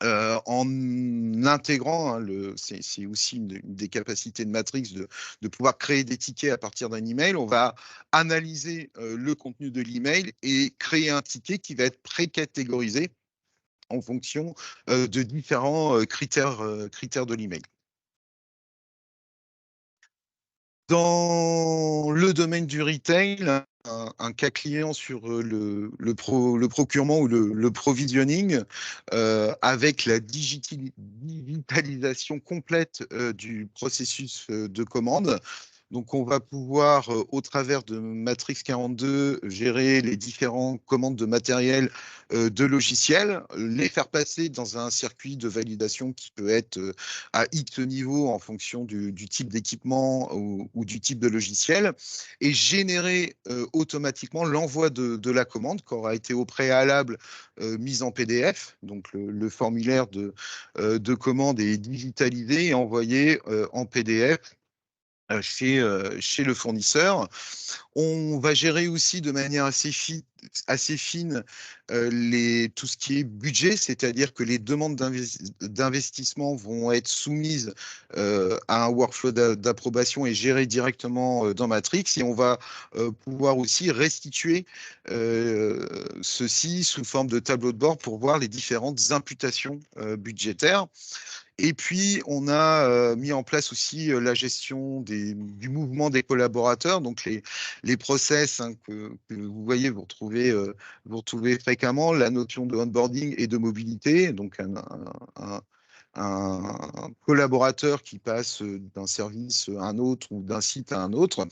En intégrant, c'est aussi une des capacités de Matrix de pouvoir créer des tickets à partir d'un email. On va analyser le contenu de l'email et créer un ticket qui va être précatégorisé en fonction de différents critères de l'email. Dans le domaine du retail, un cas client sur le procurement ou le provisioning, avec la digitalisation complète du processus de commande. Donc, on va pouvoir, au travers de Matrix 42, gérer les différentes commandes de matériel, de logiciels, les faire passer dans un circuit de validation qui peut être à X niveau en fonction du type d'équipement ou du type de logiciel, et générer automatiquement l'envoi de la commande qui aura été au préalable mise en PDF. Donc, le formulaire de commande est digitalisé et envoyé en PDF chez le fournisseur. On va gérer aussi de manière assez fine tout ce qui est budget, c'est-à-dire que les demandes d'investissement vont être soumises à un workflow d'approbation et gérées directement dans Matrix. Et on va pouvoir aussi restituer ceci sous forme de tableau de bord pour voir les différentes imputations budgétaires. Et puis, on a mis en place aussi la gestion du mouvement des collaborateurs, donc les process que vous voyez, vous retrouvez fréquemment la notion de onboarding et de mobilité, donc un collaborateur qui passe d'un service à un autre ou d'un site à un autre.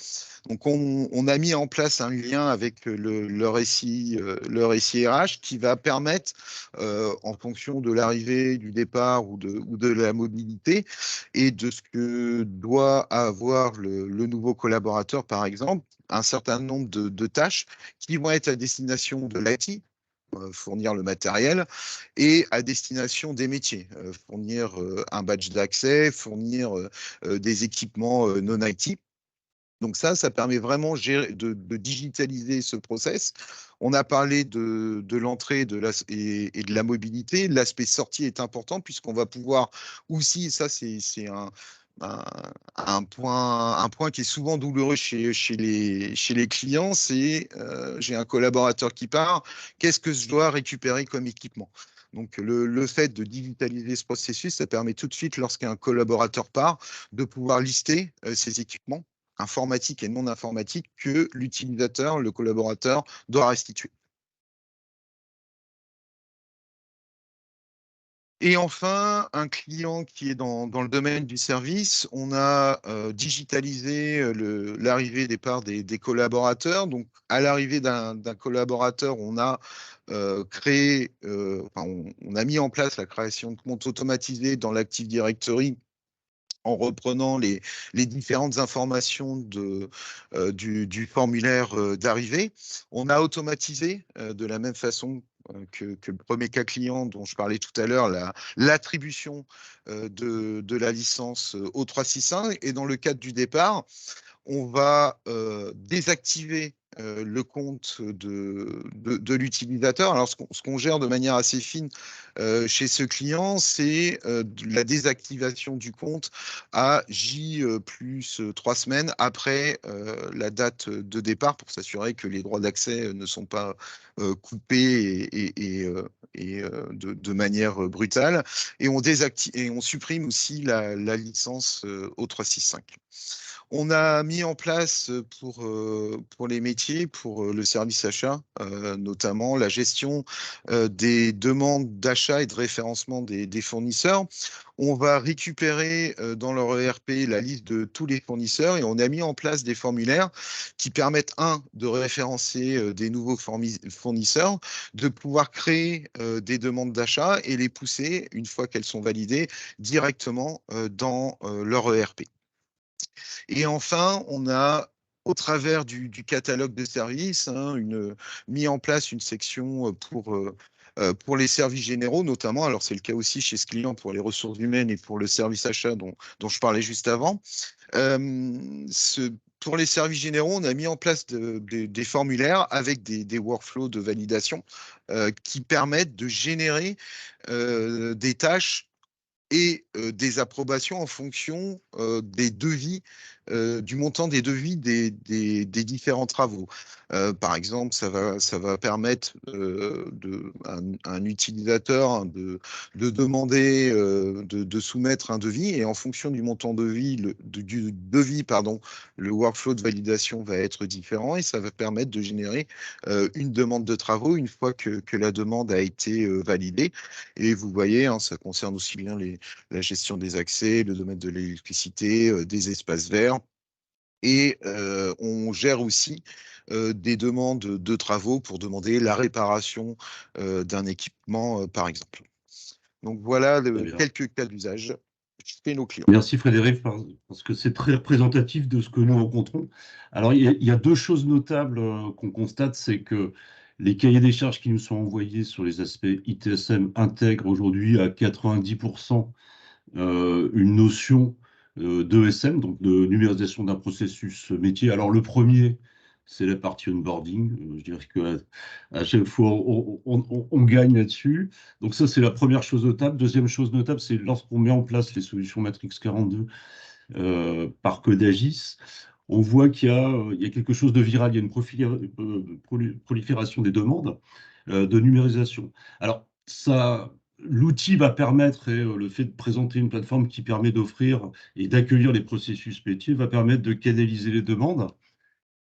Donc, on a mis en place un lien avec leur SI RH qui va permettre, en fonction de l'arrivée, du départ ou de la mobilité et de ce que doit avoir le nouveau collaborateur, par exemple, un certain nombre de tâches qui vont être à destination de l'IT, fournir le matériel, et à destination des métiers, fournir un badge d'accès, fournir des équipements non IT. Donc ça permet vraiment de digitaliser ce process. On a parlé de l'entrée et de la mobilité. L'aspect sortie est important puisqu'on va pouvoir aussi, ça c'est un point qui est souvent douloureux chez les clients, c'est j'ai un collaborateur qui part, qu'est-ce que je dois récupérer comme équipement? Donc, le fait de digitaliser ce processus, ça permet tout de suite, lorsqu'un collaborateur part, de pouvoir lister ses équipements informatiques et non informatiques que l'utilisateur, le collaborateur, doit restituer. Et enfin, un client qui est dans le domaine du service, on a digitalisé l'arrivée et départ des collaborateurs. Donc, à l'arrivée d'un collaborateur, on a créé, on a mis en place la création de comptes automatisés dans l'Active Directory en reprenant les différentes informations du formulaire d'arrivée. On a automatisé de la même façon que le premier cas client dont je parlais tout à l'heure, l'attribution de la licence au 365. Et dans le cadre du départ, on va désactiver le compte de l'utilisateur. Alors, ce qu'on gère de manière assez fine chez ce client, c'est la désactivation du compte à J plus 3 semaines après la date de départ pour s'assurer que les droits d'accès ne sont pas coupés de manière brutale. Et on supprime aussi la licence O365. On a mis en place pour les métiers, pour le service achat, notamment la gestion des demandes d'achat et de référencement des fournisseurs. On va récupérer dans leur ERP la liste de tous les fournisseurs et on a mis en place des formulaires qui permettent, de référencer des nouveaux fournisseurs, de pouvoir créer des demandes d'achat et les pousser, une fois qu'elles sont validées, directement dans leur ERP. Et enfin, on a, au travers du catalogue de services, mis en place une section pour les services généraux, notamment. Alors, c'est le cas aussi chez ce client pour les ressources humaines et pour le service achat dont je parlais juste avant. Pour les services généraux, on a mis en place des formulaires avec des workflows de validation qui permettent de générer des tâches et des approbations en fonction des devis, du montant des devis des différents travaux. Par exemple, ça va permettre à un utilisateur de demander, de soumettre un devis, et en fonction du montant du devis, le workflow de validation va être différent, et ça va permettre de générer une demande de travaux une fois que la demande a été validée. Et vous voyez, ça concerne aussi bien la gestion des accès, le domaine de l'électricité, des espaces verts. Et on gère aussi des demandes de travaux pour demander la réparation d'un équipement, par exemple. Donc voilà quelques cas d'usage chez nos clients. Merci Frédéric, parce que c'est très représentatif de ce que nous rencontrons. Alors, il y a deux choses notables qu'on constate, c'est que les cahiers des charges qui nous sont envoyés sur les aspects ITSM intègrent aujourd'hui à 90% une notion d'ESM, donc de numérisation d'un processus métier. Alors, le premier, c'est la partie onboarding. Je dirais qu'à chaque fois, on gagne là-dessus. Donc ça, c'est la première chose notable. Deuxième chose notable, c'est lorsqu'on met en place les solutions Matrix 42 par Codagis, on voit qu'il y a quelque chose de viral. Il y a une prolifération des demandes de numérisation. Alors, l'outil va permettre, et le fait de présenter une plateforme qui permet d'offrir et d'accueillir les processus métiers, va permettre de canaliser les demandes.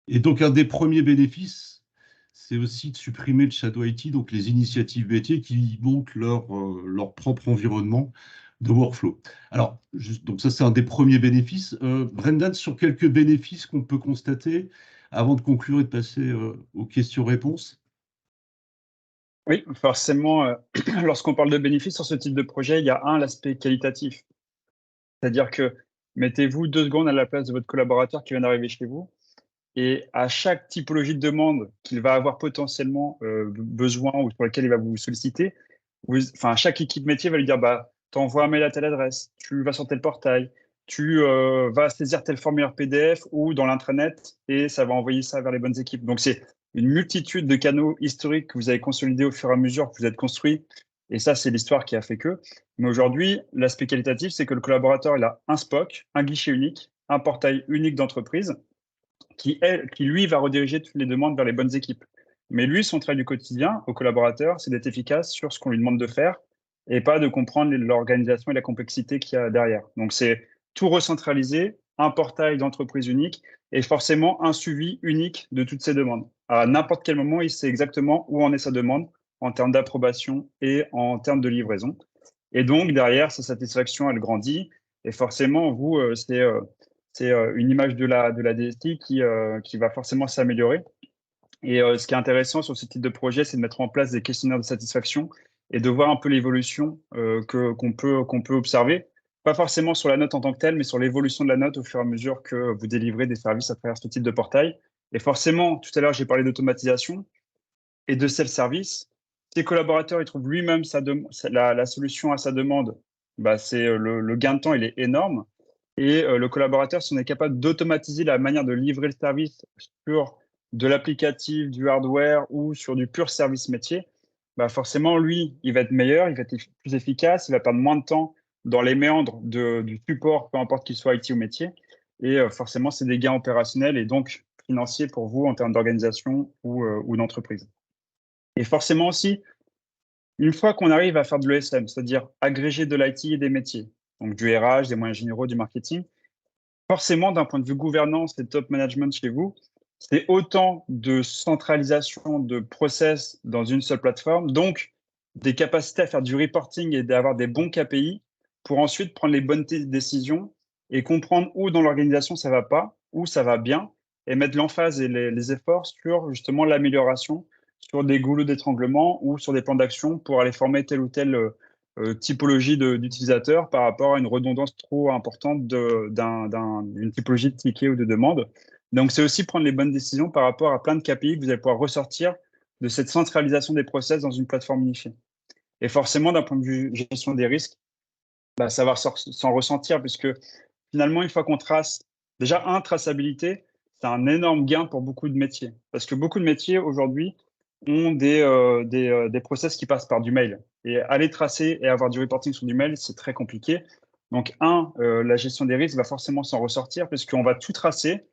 Et donc, un des premiers bénéfices, c'est aussi de supprimer le shadow IT, donc les initiatives métiers qui montent leur propre environnement de workflow. Alors, donc ça, c'est un des premiers bénéfices. Brendan, sur quelques bénéfices qu'on peut constater, avant de conclure et de passer aux questions-réponses. Oui, forcément, lorsqu'on parle de bénéfices sur ce type de projet, il y a l'aspect qualitatif. C'est-à-dire que mettez-vous 2 secondes à la place de votre collaborateur qui vient d'arriver chez vous, et à chaque typologie de demande qu'il va avoir potentiellement besoin ou pour laquelle il va vous solliciter, chaque équipe métier va lui dire t'envoies un mail à telle adresse, tu vas sur tel portail, tu vas saisir tel formulaire PDF ou dans l'intranet, et ça va envoyer ça vers les bonnes équipes. Donc, c'est une multitude de canaux historiques que vous avez consolidés au fur et à mesure que vous êtes construit. Et ça, c'est l'histoire qui a fait que. Mais aujourd'hui, l'aspect qualitatif, c'est que le collaborateur, il a un SPOC, un guichet unique, un portail unique d'entreprise qui, lui, va rediriger toutes les demandes vers les bonnes équipes. Mais lui, son travail du quotidien au collaborateur, c'est d'être efficace sur ce qu'on lui demande de faire et pas de comprendre l'organisation et la complexité qu'il y a derrière. Donc, c'est tout recentralisé, un portail d'entreprise unique et forcément un suivi unique de toutes ces demandes. À n'importe quel moment, il sait exactement où en est sa demande en termes d'approbation et en termes de livraison. Et donc, derrière, sa satisfaction, elle grandit. Et forcément, vous, c'est une image de la DSI qui va forcément s'améliorer. Et ce qui est intéressant sur ce type de projet, c'est de mettre en place des questionnaires de satisfaction et de voir un peu l'évolution qu'on peut observer. Pas forcément sur la note en tant que telle, mais sur l'évolution de la note au fur et à mesure que vous délivrez des services à travers ce type de portail. Et forcément, tout à l'heure, j'ai parlé d'automatisation et de self-service. Si les collaborateurs ils trouvent lui-même la solution à sa demande, c'est le gain de temps, il est énorme. Et le collaborateur, si on est capable d'automatiser la manière de livrer le service sur de l'applicatif, du hardware ou sur du pur service métier, bah forcément, lui, il va être meilleur, il va être plus efficace, il va perdre moins de temps dans les méandres du support, peu importe qu'il soit IT ou métier. Et forcément, c'est des gains opérationnels et donc financiers pour vous en termes d'organisation ou d'entreprise. Et forcément aussi, une fois qu'on arrive à faire de l'ESM, c'est-à-dire agréger de l'IT et des métiers, donc du RH, des moyens généraux, du marketing, forcément, d'un point de vue gouvernance et top management chez vous, c'est autant de centralisation de process dans une seule plateforme, donc des capacités à faire du reporting et d'avoir des bons KPI pour ensuite prendre les bonnes décisions et comprendre où dans l'organisation ça va pas, où ça va bien, et mettre l'emphase et les efforts sur justement l'amélioration, sur des goulots d'étranglement ou sur des plans d'action pour aller former telle ou telle typologie d'utilisateurs par rapport à une redondance trop importante d'une typologie de ticket ou de demande. Donc, c'est aussi prendre les bonnes décisions par rapport à plein de KPI que vous allez pouvoir ressortir de cette centralisation des process dans une plateforme unifiée. Et forcément, d'un point de vue gestion des risques, bah, ça va s'en ressentir puisque finalement, une fois qu'on trace, déjà, traçabilité, c'est un énorme gain pour beaucoup de métiers. Parce que beaucoup de métiers aujourd'hui ont des process qui passent par du mail. Et aller tracer et avoir du reporting sur du mail, c'est très compliqué. Donc, la gestion des risques va forcément s'en ressortir puisqu'on va tout tracer.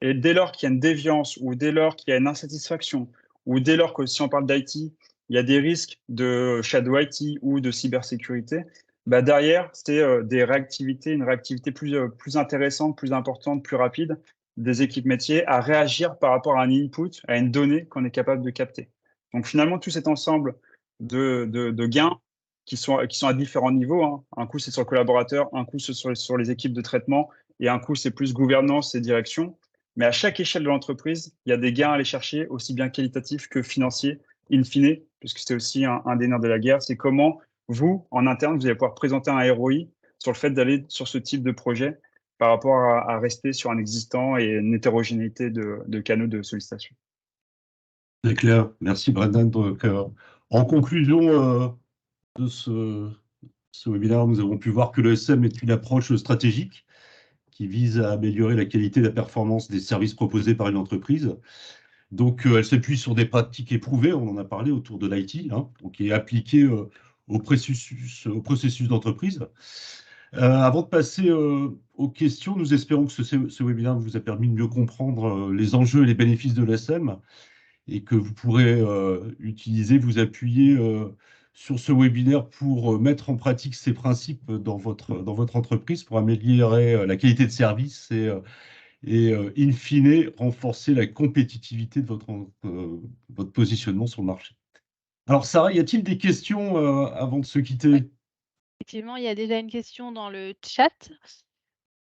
Et dès lors qu'il y a une déviance ou dès lors qu'il y a une insatisfaction ou dès lors que si on parle d'IT, il y a des risques de shadow IT ou de cybersécurité, bah derrière, c'est une réactivité plus intéressante, plus importante, plus rapide des équipes métiers à réagir par rapport à un input, à une donnée qu'on est capable de capter. Donc finalement, tout cet ensemble de gains qui sont à différents niveaux, hein. Un coup, c'est sur le collaborateur, un coup, c'est sur les équipes de traitement, et un coup, c'est plus gouvernance et direction. Mais à chaque échelle de l'entreprise, il y a des gains à aller chercher, aussi bien qualitatifs que financiers, in fine, puisque c'est aussi un des nerfs de la guerre. C'est comment vous, en interne, vous allez pouvoir présenter un ROI sur le fait d'aller sur ce type de projet par rapport à rester sur un existant et une hétérogénéité de canaux de sollicitation. C'est clair. Merci, Brendan. Donc, en conclusion de ce webinaire, nous avons pu voir que l'ESM est une approche stratégique qui vise à améliorer la qualité et la performance des services proposés par une entreprise. Donc, elle s'appuie sur des pratiques éprouvées, on en a parlé autour de l'IT, hein, donc, et appliquées au processus d'entreprise. Avant de passer aux questions, nous espérons que ce webinaire vous a permis de mieux comprendre les enjeux et les bénéfices de l'ESM et que vous pourrez vous appuyer sur ce webinaire pour mettre en pratique ces principes dans votre entreprise pour améliorer la qualité de service et in fine, renforcer la compétitivité de votre positionnement sur le marché. Alors, Sarah, y a-t-il des questions avant de se quitter? Oui. Effectivement, il y a déjà une question dans le chat.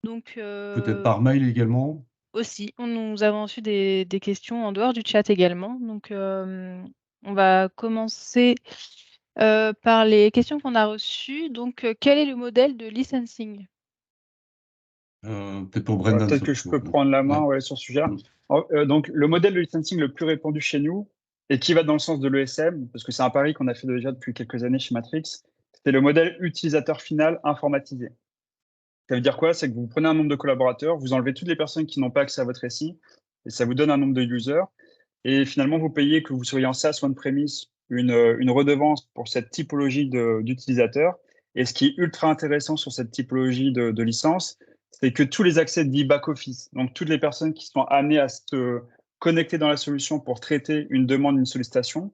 Donc, Peut-être par mail également? Aussi, nous avons reçu des questions en dehors du chat également. Donc, on va commencer par les questions qu'on a reçues. Donc, quel est le modèle de licensing? Peut-être pour Brendan. Peut-être que je peux prendre la main sur ce sujet. Donc, le modèle de licensing le plus répandu chez nous et qui va dans le sens de l'ESM, parce que c'est un pari qu'on a fait déjà depuis quelques années chez Matrix, c'est le modèle utilisateur final informatisé. Ça veut dire quoi? C'est que vous prenez un nombre de collaborateurs, vous enlevez toutes les personnes qui n'ont pas accès à votre SI, et ça vous donne un nombre de users. Et finalement, vous payez, que vous soyez en SaaS ou on-premise, une redevance pour cette typologie d'utilisateurs. Et ce qui est ultra intéressant sur cette typologie de licence, c'est que tous les accès dits back-office, donc toutes les personnes qui sont amenées à se connecter dans la solution pour traiter une demande, une sollicitation,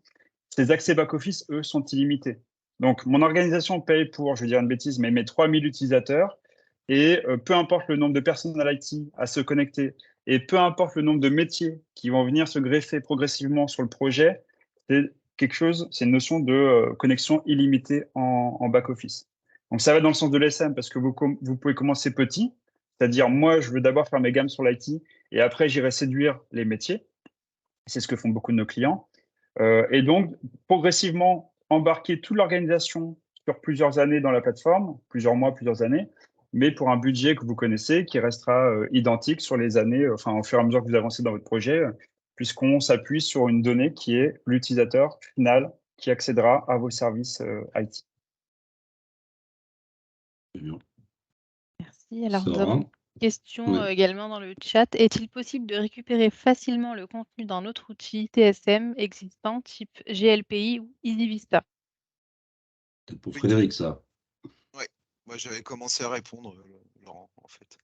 ces accès back-office, eux, sont illimités. Donc, mon organisation paye pour, je vais dire une bêtise, mais mes 3000 utilisateurs, et peu importe le nombre de personnes à l'IT à se connecter, et peu importe le nombre de métiers qui vont venir se greffer progressivement sur le projet, c'est une notion de connexion illimitée en back-office. Donc, ça va dans le sens de l'ESM parce que vous pouvez commencer petit, c'est-à-dire moi, je veux d'abord faire mes gammes sur l'IT et après, j'irai séduire les métiers. C'est ce que font beaucoup de nos clients. Et donc, progressivement, embarquer toute l'organisation sur plusieurs années dans la plateforme, plusieurs mois, plusieurs années, mais pour un budget que vous connaissez, qui restera identique sur les années, au fur et à mesure que vous avancez dans votre projet, puisqu'on s'appuie sur une donnée qui est l'utilisateur final qui accédera à vos services IT. Merci. Merci. Alors, nous Sarah. avons une question Oui. également dans le chat. Est-il possible de récupérer facilement le contenu d'un autre outil TSM existant, type GLPI ou EasyVista? C'est pour Oui. Frédéric, ça. Ouais, moi j'avais commencé à répondre, Laurent, en fait.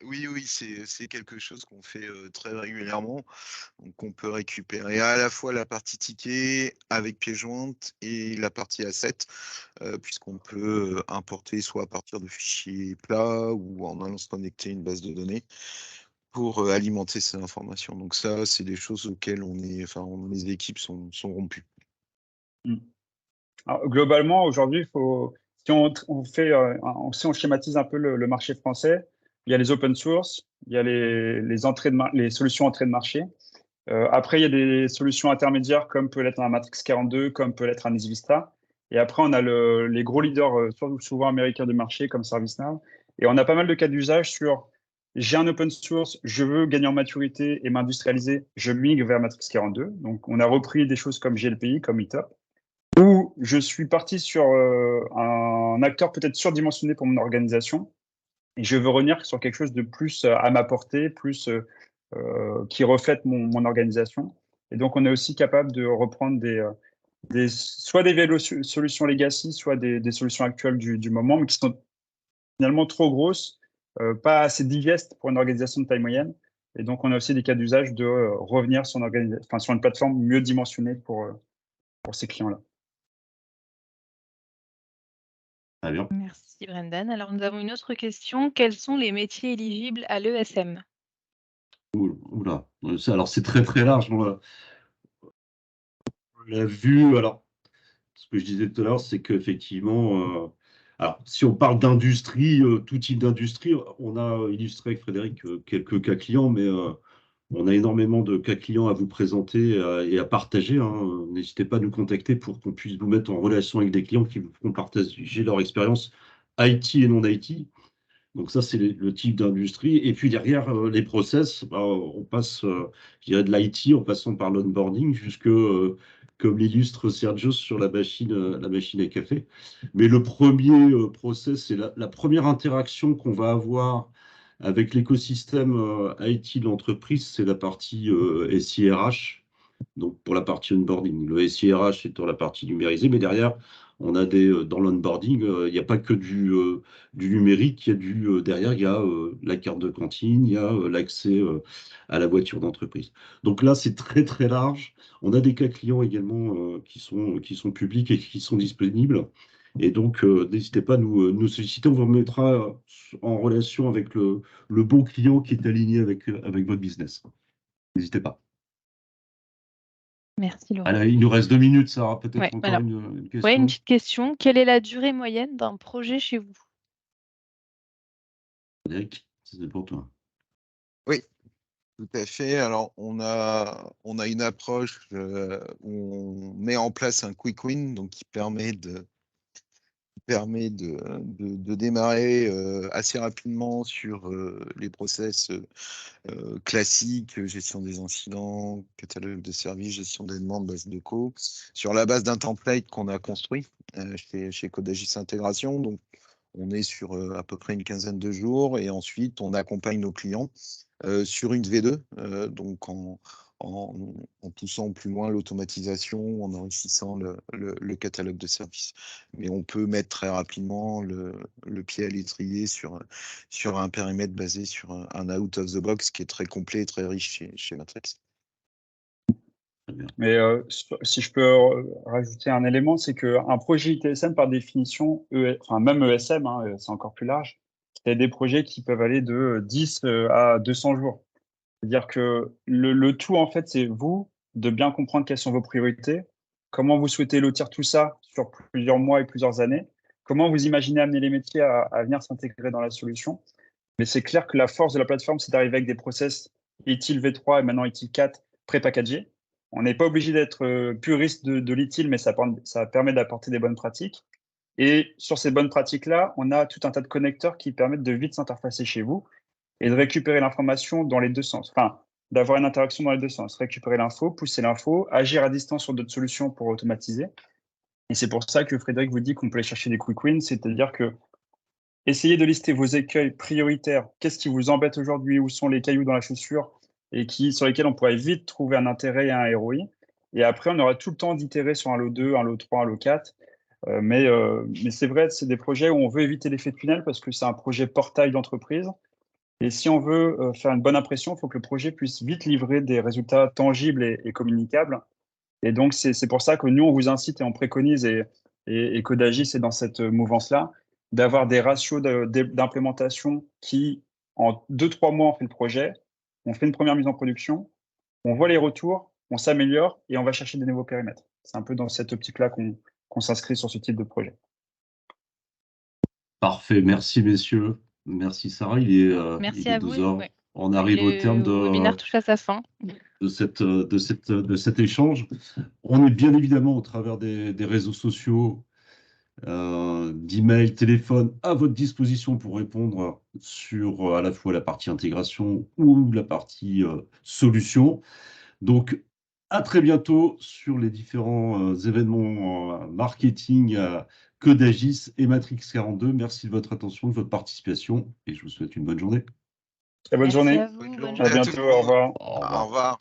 Oui, c'est quelque chose qu'on fait très régulièrement. Donc on peut récupérer à la fois la partie ticket avec pièce jointe et la partie asset, puisqu'on peut importer soit à partir de fichiers plats ou en allant se connecter à une base de données pour alimenter ces informations. Donc ça, c'est des choses auxquelles les équipes sont rompues. Alors, globalement, aujourd'hui, si on schématise un peu le marché français, il y a les open source, il y a les solutions entrées de marché. Après, il y a des solutions intermédiaires comme peut l'être un Matrix 42, comme peut l'être un EasyVista. Et après, on a les gros leaders, souvent américains du marché comme ServiceNow. Et on a pas mal de cas d'usage sur j'ai un open source, je veux gagner en maturité et m'industrialiser, je migre vers Matrix 42. Donc, on a repris des choses comme GLPI, comme eTop. Ou je suis parti sur un acteur peut-être surdimensionné pour mon organisation et je veux revenir sur quelque chose de plus à ma portée, plus qui reflète mon organisation. Et donc, on est aussi capable de reprendre soit des vieilles solutions legacy, soit des solutions actuelles du moment, mais qui sont finalement trop grosses, pas assez digestes pour une organisation de taille moyenne. Et donc, on a aussi des cas d'usage de revenir sur une plateforme mieux dimensionnée pour ces clients-là. Très bien. Merci Brendan. Alors, nous avons une autre question. Quels sont les métiers éligibles à l'ESM? Oula. Alors, c'est très, très large. On l'a vu. Alors, ce que je disais tout à l'heure, c'est qu'effectivement, alors, si on parle d'industrie, tout type d'industrie, on a illustré avec Frédéric quelques cas clients, mais on a énormément de cas clients à vous présenter et à partager, hein. N'hésitez pas à nous contacter pour qu'on puisse vous mettre en relation avec des clients qui vous feront partager leur expérience IT et non IT. Donc ça, c'est le type d'industrie. Et puis derrière, les process, on passe, je dirais, de l'IT en passant par l'onboarding jusque, comme l'illustre Sergio, sur la machine à café. Mais le premier process, c'est la première interaction qu'on va avoir avec l'écosystème IT de l'entreprise, c'est la partie SIRH. Donc pour la partie onboarding, le SIRH étant la partie numérisée, mais derrière, on a dans l'onboarding, il n'y a pas que du numérique, il y a derrière, il y a la carte de cantine, il y a l'accès à la voiture d'entreprise. Donc là, c'est très très large. On a des cas clients également qui sont publics et qui sont disponibles. Et donc, n'hésitez pas à nous solliciter. On vous remettra en relation avec le bon client qui est aligné avec votre business. N'hésitez pas. Merci Laurent. Alors, il nous reste 2 minutes, Sarah. Peut-être Ouais, encore alors, une question. ouais, une petite question. Quelle est la durée moyenne d'un projet chez vous? Frédéric, c'est pour toi. Oui, tout à fait. Alors, on a une approche où on met en place un quick win, donc qui permet de démarrer assez rapidement sur les process classiques, gestion des incidents, catalogue de services, gestion des demandes, base de co, sur la base d'un template qu'on a construit chez Codagis Intégration. Donc, on est sur à peu près une quinzaine de jours et ensuite, on accompagne nos clients sur une V2, donc en poussant plus loin l'automatisation, en enrichissant le catalogue de services. Mais on peut mettre très rapidement le pied à l'étrier sur un périmètre basé sur un out of the box qui est très complet et très riche chez Matrix. Mais si je peux rajouter un élément, c'est qu'un projet ITSM, par définition, même ESM, hein, c'est encore plus large, c'est des projets qui peuvent aller de 10 à 200 jours. C'est-à-dire que le tout, en fait, c'est vous de bien comprendre quelles sont vos priorités, comment vous souhaitez lotir tout ça sur plusieurs mois et plusieurs années, comment vous imaginez amener les métiers à venir s'intégrer dans la solution. Mais c'est clair que la force de la plateforme, c'est d'arriver avec des process ITIL V3 et maintenant ITIL 4 pré-packagés. On n'est pas obligé d'être puriste de l'ITIL, mais ça permet d'apporter des bonnes pratiques. Et sur ces bonnes pratiques-là, on a tout un tas de connecteurs qui permettent de vite s'interfacer chez vous et de récupérer l'information dans les deux sens. Enfin, d'avoir une interaction dans les deux sens. Récupérer l'info, pousser l'info, agir à distance sur d'autres solutions pour automatiser. Et c'est pour ça que Frédéric vous dit qu'on peut aller chercher des quick wins, c'est-à-dire que essayez de lister vos écueils prioritaires. Qu'est-ce qui vous embête aujourd'hui? Où sont les cailloux dans la chaussure et sur lesquels on pourrait vite trouver un intérêt et un ROI. Et après, on aura tout le temps d'itérer sur un lot 2, un lot 3, un lot 4. Mais c'est vrai, c'est des projets où on veut éviter l'effet tunnel parce que c'est un projet portail d'entreprise. Et si on veut faire une bonne impression, il faut que le projet puisse vite livrer des résultats tangibles et communicables. Et donc, c'est pour ça que nous, on vous incite et on préconise, et Codagis est dans cette mouvance-là, d'avoir des ratios d'implémentation qui, en 2-3 mois, on fait le projet, on fait une première mise en production, on voit les retours, on s'améliore et on va chercher des nouveaux périmètres. C'est un peu dans cette optique-là qu'on s'inscrit sur ce type de projet. Parfait, merci messieurs. Merci Sarah, il Merci est à vous. 2h. Ouais. On arrive au terme Le webinaire touche à sa fin. de cet échange. On est bien évidemment au travers des réseaux sociaux, d'email, téléphone à votre disposition pour répondre sur à la fois la partie intégration ou la partie solution. Donc, à très bientôt sur les différents événements marketing Codagis et Matrix 42. Merci de votre attention, de votre participation et je vous souhaite une bonne journée. Très bonne Merci journée. à vous. Bonne Bonne journée À journée. bientôt. Au revoir. Au Au revoir.